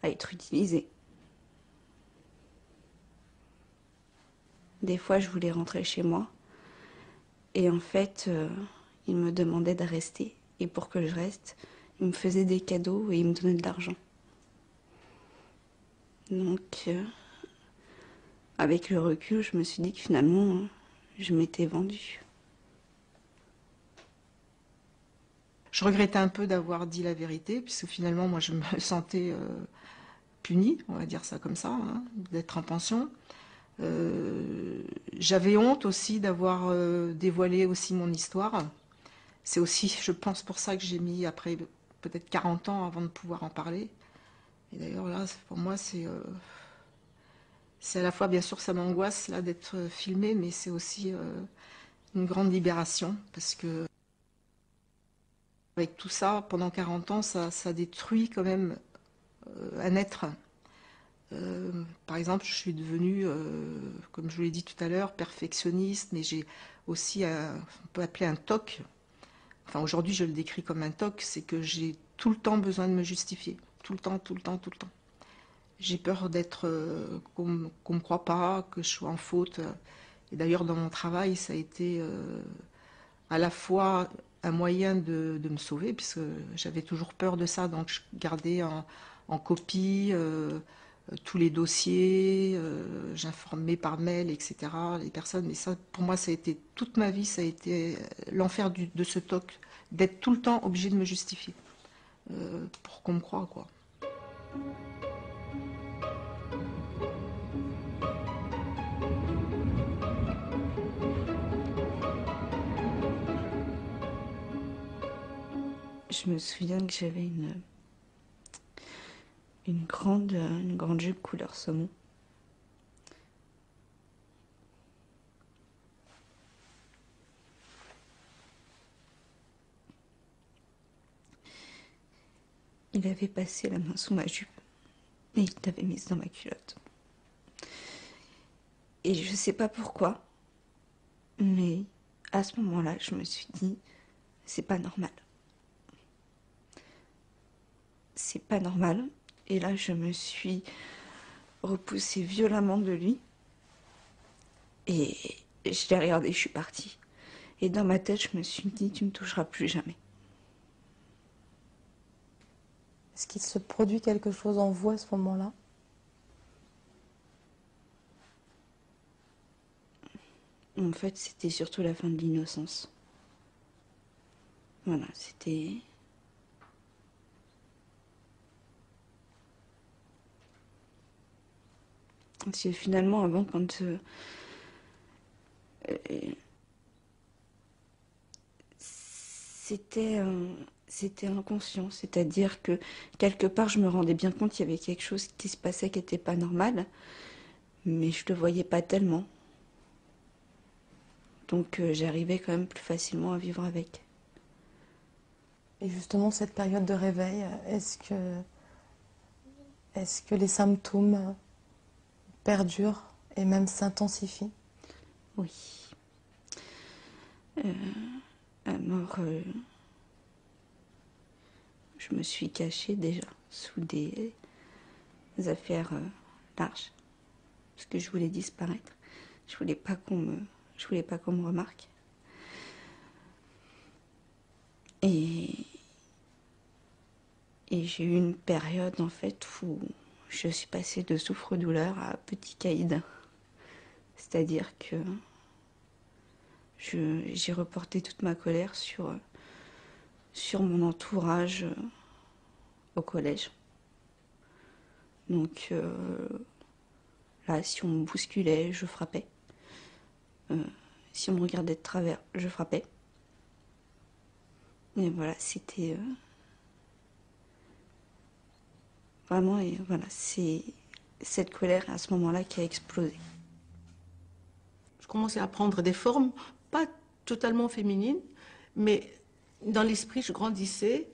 S19: être utilisée. Des fois, je voulais rentrer chez moi et en fait, il me demandait de rester. Et pour que je reste, il me faisait des cadeaux et il me donnait de l'argent. Donc, avec le recul, je me suis dit que finalement, je m'étais vendue.
S20: Je regrettais un peu d'avoir dit la vérité, puisque finalement, moi, je me sentais punie, on va dire ça comme ça, hein, d'être en pension. J'avais honte aussi d'avoir dévoilé aussi mon histoire. C'est aussi, je pense, pour ça que j'ai mis après peut-être 40 ans avant de pouvoir en parler. Et d'ailleurs, là, pour moi, c'est à la fois, bien sûr, ça m'angoisse là d'être filmée, mais c'est aussi une grande libération, parce que avec tout ça, pendant 40 ans, ça détruit quand même un être. Par exemple, je suis devenue, comme je vous l'ai dit tout à l'heure, perfectionniste, mais j'ai aussi, on peut appeler un TOC. Enfin, aujourd'hui, je le décris comme un TOC, c'est que j'ai tout le temps besoin de me justifier. Tout le temps, tout le temps, tout le temps. J'ai peur d'être, qu'on ne me croie pas, que je sois en faute. Et d'ailleurs, dans mon travail, ça a été à la fois un moyen de me sauver, puisque j'avais toujours peur de ça, donc je gardais en copie tous les dossiers, j'informais par mail, etc., les personnes. Mais ça, pour moi, ça a été toute ma vie, ça a été l'enfer de ce TOC, d'être tout le temps obligée de me justifier pour qu'on me croie, quoi.
S19: Je me souviens que j'avais une grande jupe couleur saumon. Il avait passé la main sous ma jupe et il l'avait mise dans ma culotte. Et je sais pas pourquoi, mais à ce moment-là, je me suis dit, c'est pas normal. C'est pas normal. Et là, je me suis repoussée violemment de lui. Et je l'ai regardé, je suis partie. Et dans ma tête, je me suis dit, tu me toucheras plus jamais.
S18: Est-ce qu'il se produit quelque chose en vous à ce moment-là?
S19: En fait, c'était surtout la fin de l'innocence. Voilà, c'était... Parce que finalement, avant, quand... C'était inconscient, c'est-à-dire que quelque part, je me rendais bien compte qu'il y avait quelque chose qui se passait qui n'était pas normal, mais je ne le voyais pas tellement. Donc j'arrivais quand même plus facilement à vivre avec.
S18: Et justement, cette période de réveil, est-ce que les symptômes perdurent et même s'intensifient?
S19: Oui. Alors, je me suis cachée déjà sous des affaires larges, parce que je voulais disparaître. Je voulais pas qu'on me remarque. Et j'ai eu une période en fait où je suis passée de souffre-douleur à petit caïd. C'est-à-dire que j'ai reporté toute ma colère sur mon entourage au collège. Donc là, si on me bousculait, je frappais. Si on me regardait de travers, je frappais. Et voilà, c'était vraiment, et voilà, c'est cette colère à ce moment-là qui a explosé.
S21: Je commençais à prendre des formes, pas totalement féminines, mais dans l'esprit, je grandissais.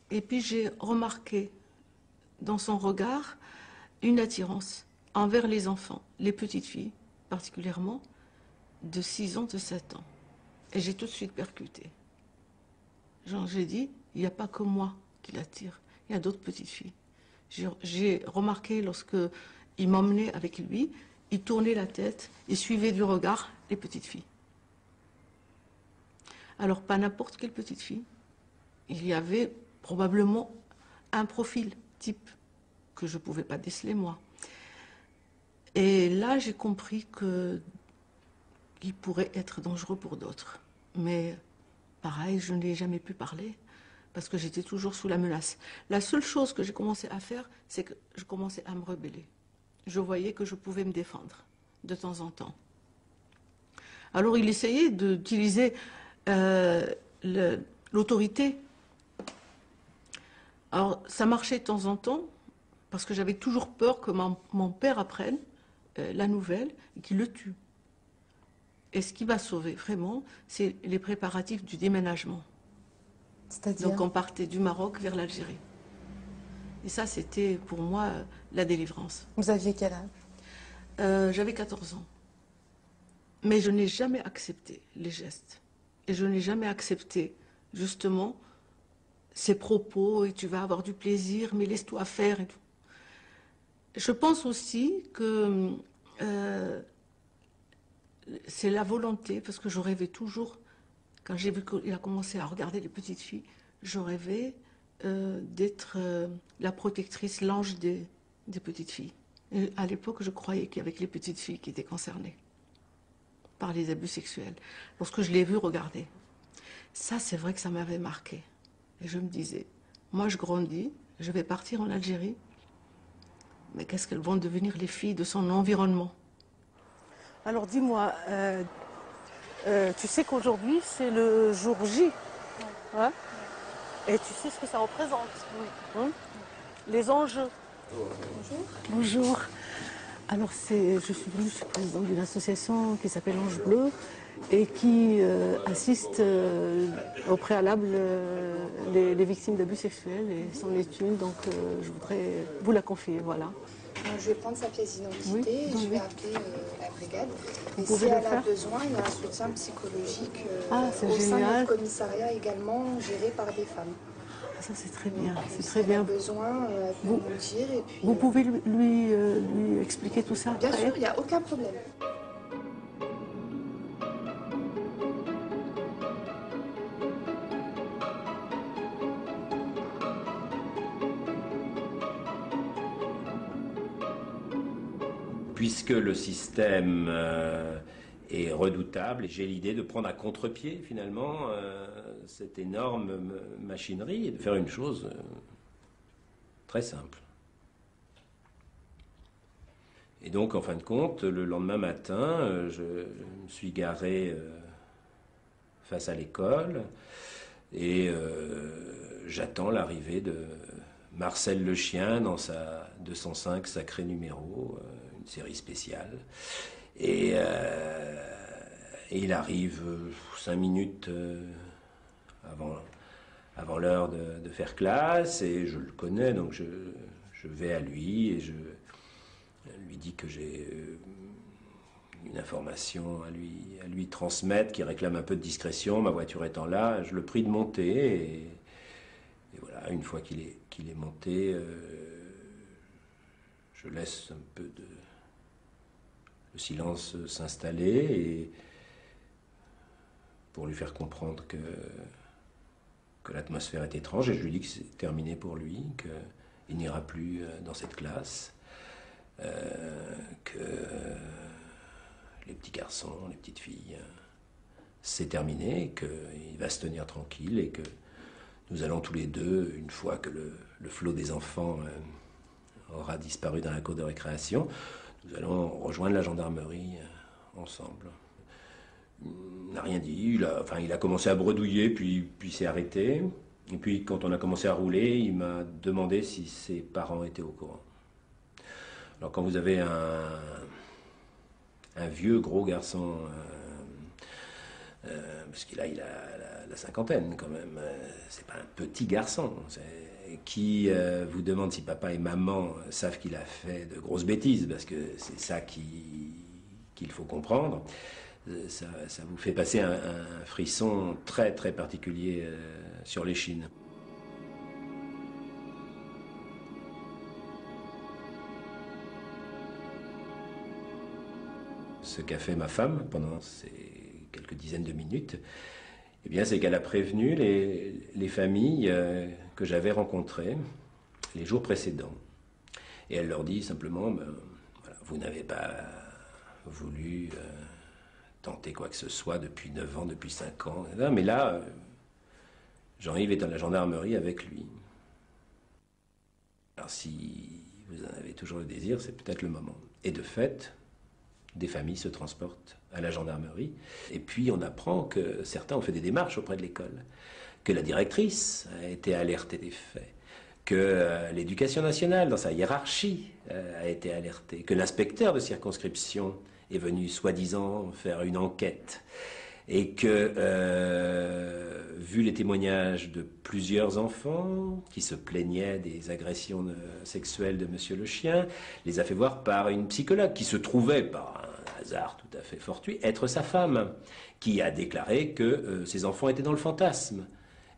S21: Et puis j'ai remarqué dans son regard une attirance envers les enfants, les petites filles particulièrement, de 6 ans, de 7 ans. Et j'ai tout de suite percuté. J'ai dit, il n'y a pas que moi qui l'attire, il y a d'autres petites filles. J'ai remarqué lorsque il m'emmenait avec lui, il tournait la tête, il suivait du regard les petites filles. Alors pas n'importe quelle petite fille, il y avait probablement un profil type que je ne pouvais pas déceler moi. Et là j'ai compris qu'il pourrait être dangereux pour d'autres. Mais pareil, je n'ai jamais pu parler parce que j'étais toujours sous la menace. La seule chose que j'ai commencé à faire, c'est que je commençais à me rebeller. Je voyais que je pouvais me défendre de temps en temps. Alors il essayait d'utiliser l'autorité. Alors ça marchait de temps en temps parce que j'avais toujours peur que mon père apprenne la nouvelle et qu'il le tue. Et ce qui m'a sauvée, vraiment, c'est les préparatifs du déménagement.
S18: C'est-à-dire?
S21: Donc on partait du Maroc vers l'Algérie. Et ça, c'était pour moi la délivrance.
S18: Vous aviez quel âge?
S21: J'avais 14 ans. Mais je n'ai jamais accepté les gestes. Et je n'ai jamais accepté, justement, ces propos, et tu vas avoir du plaisir, mais laisse-toi faire. Et tout. Je pense aussi que c'est la volonté, parce que je rêvais toujours, quand j'ai vu qu'il a commencé à regarder les petites filles, je rêvais d'être la protectrice, l'ange des petites filles. Et à l'époque, je croyais qu'il y avait que les petites filles qui étaient concernées par les abus sexuels. Lorsque je l'ai vu regarder, ça, c'est vrai que ça m'avait marqué. Et je me disais, moi, je grandis, je vais partir en Algérie, mais qu'est-ce qu'elles vont devenir les filles de son environnement? Alors dis-moi, tu sais qu'aujourd'hui, c'est le jour J. Hein? Et tu sais ce que ça représente? Oui. Hein? Les enjeux. Bonjour. Bonjour. Alors je suis venue, je suis présidente d'une association qui s'appelle Ange Bleu et qui assiste au préalable les victimes d'abus sexuels et c'en est une, donc je voudrais vous la confier, voilà.
S2: Je vais prendre sa pièce d'identité
S21: Oui,
S2: et je vais appeler la brigade.
S21: Vous
S2: Et
S21: pouvez
S2: si
S21: le
S2: elle a
S21: faire
S2: besoin, il y a un soutien psychologique
S21: c'est
S2: au sein de
S21: génial.
S2: notre commissariat également géré par des femmes.
S21: Ça c'est très bien, c'est
S2: Si
S21: très
S2: elle a
S21: bien.
S2: besoin, elle peut nous le dire et puis...
S21: Vous pouvez lui expliquer tout ça
S2: Bien
S21: après?
S2: sûr, il n'y a aucun problème.
S3: Puisque le système est redoutable, et j'ai l'idée de prendre à contre-pied finalement cette énorme machinerie et de faire une chose très simple. Et donc en fin de compte, le lendemain matin, je me suis garé face à l'école et j'attends l'arrivée de Marcel le Chien dans sa 205 Sacré Numéro, une série spéciale. Et il arrive 5 minutes avant l'heure de faire classe, et je le connais, donc je vais à lui et je lui dis que j'ai une information à lui transmettre qui réclame un peu de discrétion. Ma voiture étant là, je le prie de monter et voilà, une fois qu'il est monté, je laisse un peu le silence s'installer et pour lui faire comprendre que l'atmosphère est étrange, et je lui dis que c'est terminé pour lui, qu'il n'ira plus dans cette classe, que les petits garçons, les petites filles, c'est terminé, qu'il va se tenir tranquille et que nous allons tous les deux, une fois que le flot des enfants aura disparu dans la cour de récréation, nous allons rejoindre la gendarmerie ensemble. Il n'a rien dit, il a commencé à bredouiller, puis s'est arrêté. Et puis quand on a commencé à rouler, il m'a demandé si ses parents étaient au courant. Alors quand vous avez un vieux gros garçon, parce qu'il a la cinquantaine quand même, c'est pas un petit garçon, qui vous demande si papa et maman savent qu'il a fait de grosses bêtises, parce que c'est ça qu'il faut comprendre. Ça vous fait passer un frisson très très particulier sur l'échine. Ce qu'a fait ma femme pendant ces quelques dizaines de minutes, eh bien, c'est qu'elle a prévenu les familles que j'avais rencontrées les jours précédents. Et elle leur dit simplement, voilà, vous n'avez pas voulu tenter quoi que ce soit depuis 9 ans, depuis 5 ans. Mais là, Jean-Yves est dans la gendarmerie avec lui. Alors si vous en avez toujours le désir, c'est peut-être le moment. Et de fait, des familles se transportent à la gendarmerie. Et puis on apprend que certains ont fait des démarches auprès de l'école, que la directrice a été alertée des faits, que l'éducation nationale, dans sa hiérarchie, a été alertée, que l'inspecteur de circonscription est venu soi-disant faire une enquête, et que, vu les témoignages de plusieurs enfants qui se plaignaient des agressions sexuelles de Monsieur le Chien, les a fait voir par une psychologue qui se trouvait, par un hasard tout à fait fortuit, être sa femme, qui a déclaré que ces enfants étaient dans le fantasme.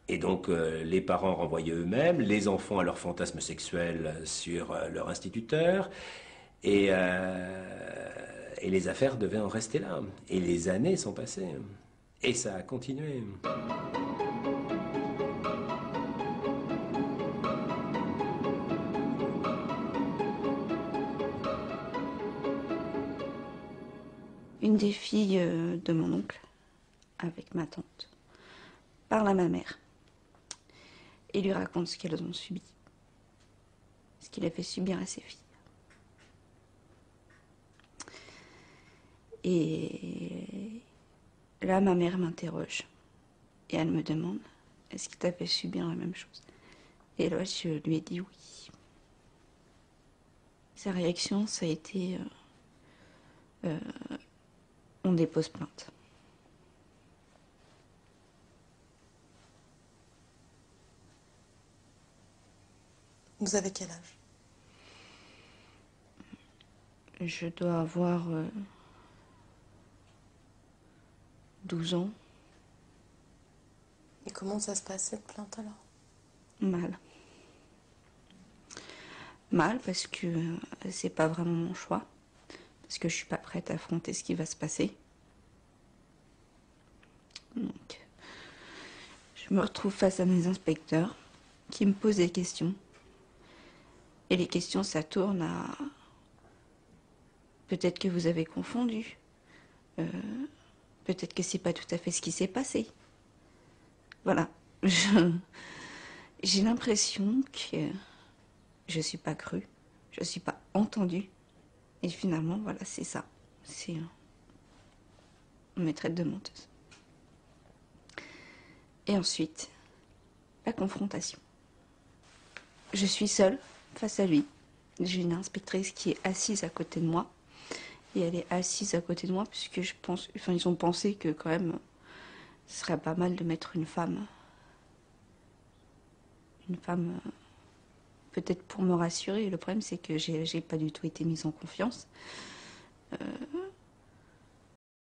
S3: Et donc les parents renvoyaient eux-mêmes, les enfants à leur fantasme sexuel sur leur instituteur, et les affaires devaient en rester là. Et les années sont passées. Et ça a continué.
S19: Une des filles de mon oncle, avec ma tante, parle à ma mère et lui raconte ce qu'elles ont subi, ce qu'il a fait subir à ses filles. Et là, ma mère m'interroge et elle me demande, est-ce qu'il t'a fait subir la même chose? Et là, je lui ai dit oui. Sa réaction, ça a été, on dépose plainte.
S20: Vous avez quel âge?
S19: Je dois avoir 12 ans.
S20: Et comment ça se passe cette plainte alors?
S19: Mal. Mal parce que c'est pas vraiment mon choix. Parce que je suis pas prête à affronter ce qui va se passer. Donc, je me retrouve face à mes inspecteurs qui me posent des questions. Et les questions, ça tourne à... Peut-être que vous avez confondu. Peut-être que c'est pas tout à fait ce qui s'est passé. Voilà. J'ai l'impression que je suis pas crue, je suis pas entendue. Et finalement, voilà, c'est ça. C'est... On me traite de menteuse. Et ensuite, la confrontation. Je suis seule face à lui. J'ai une inspectrice qui est assise à côté de moi. Et elle est assise à côté de moi puisque je pense... Enfin, ils ont pensé que quand même, ce serait pas mal de mettre une femme une femme, peut-être pour me rassurer. Le problème, c'est que j'ai pas du tout été mise en confiance.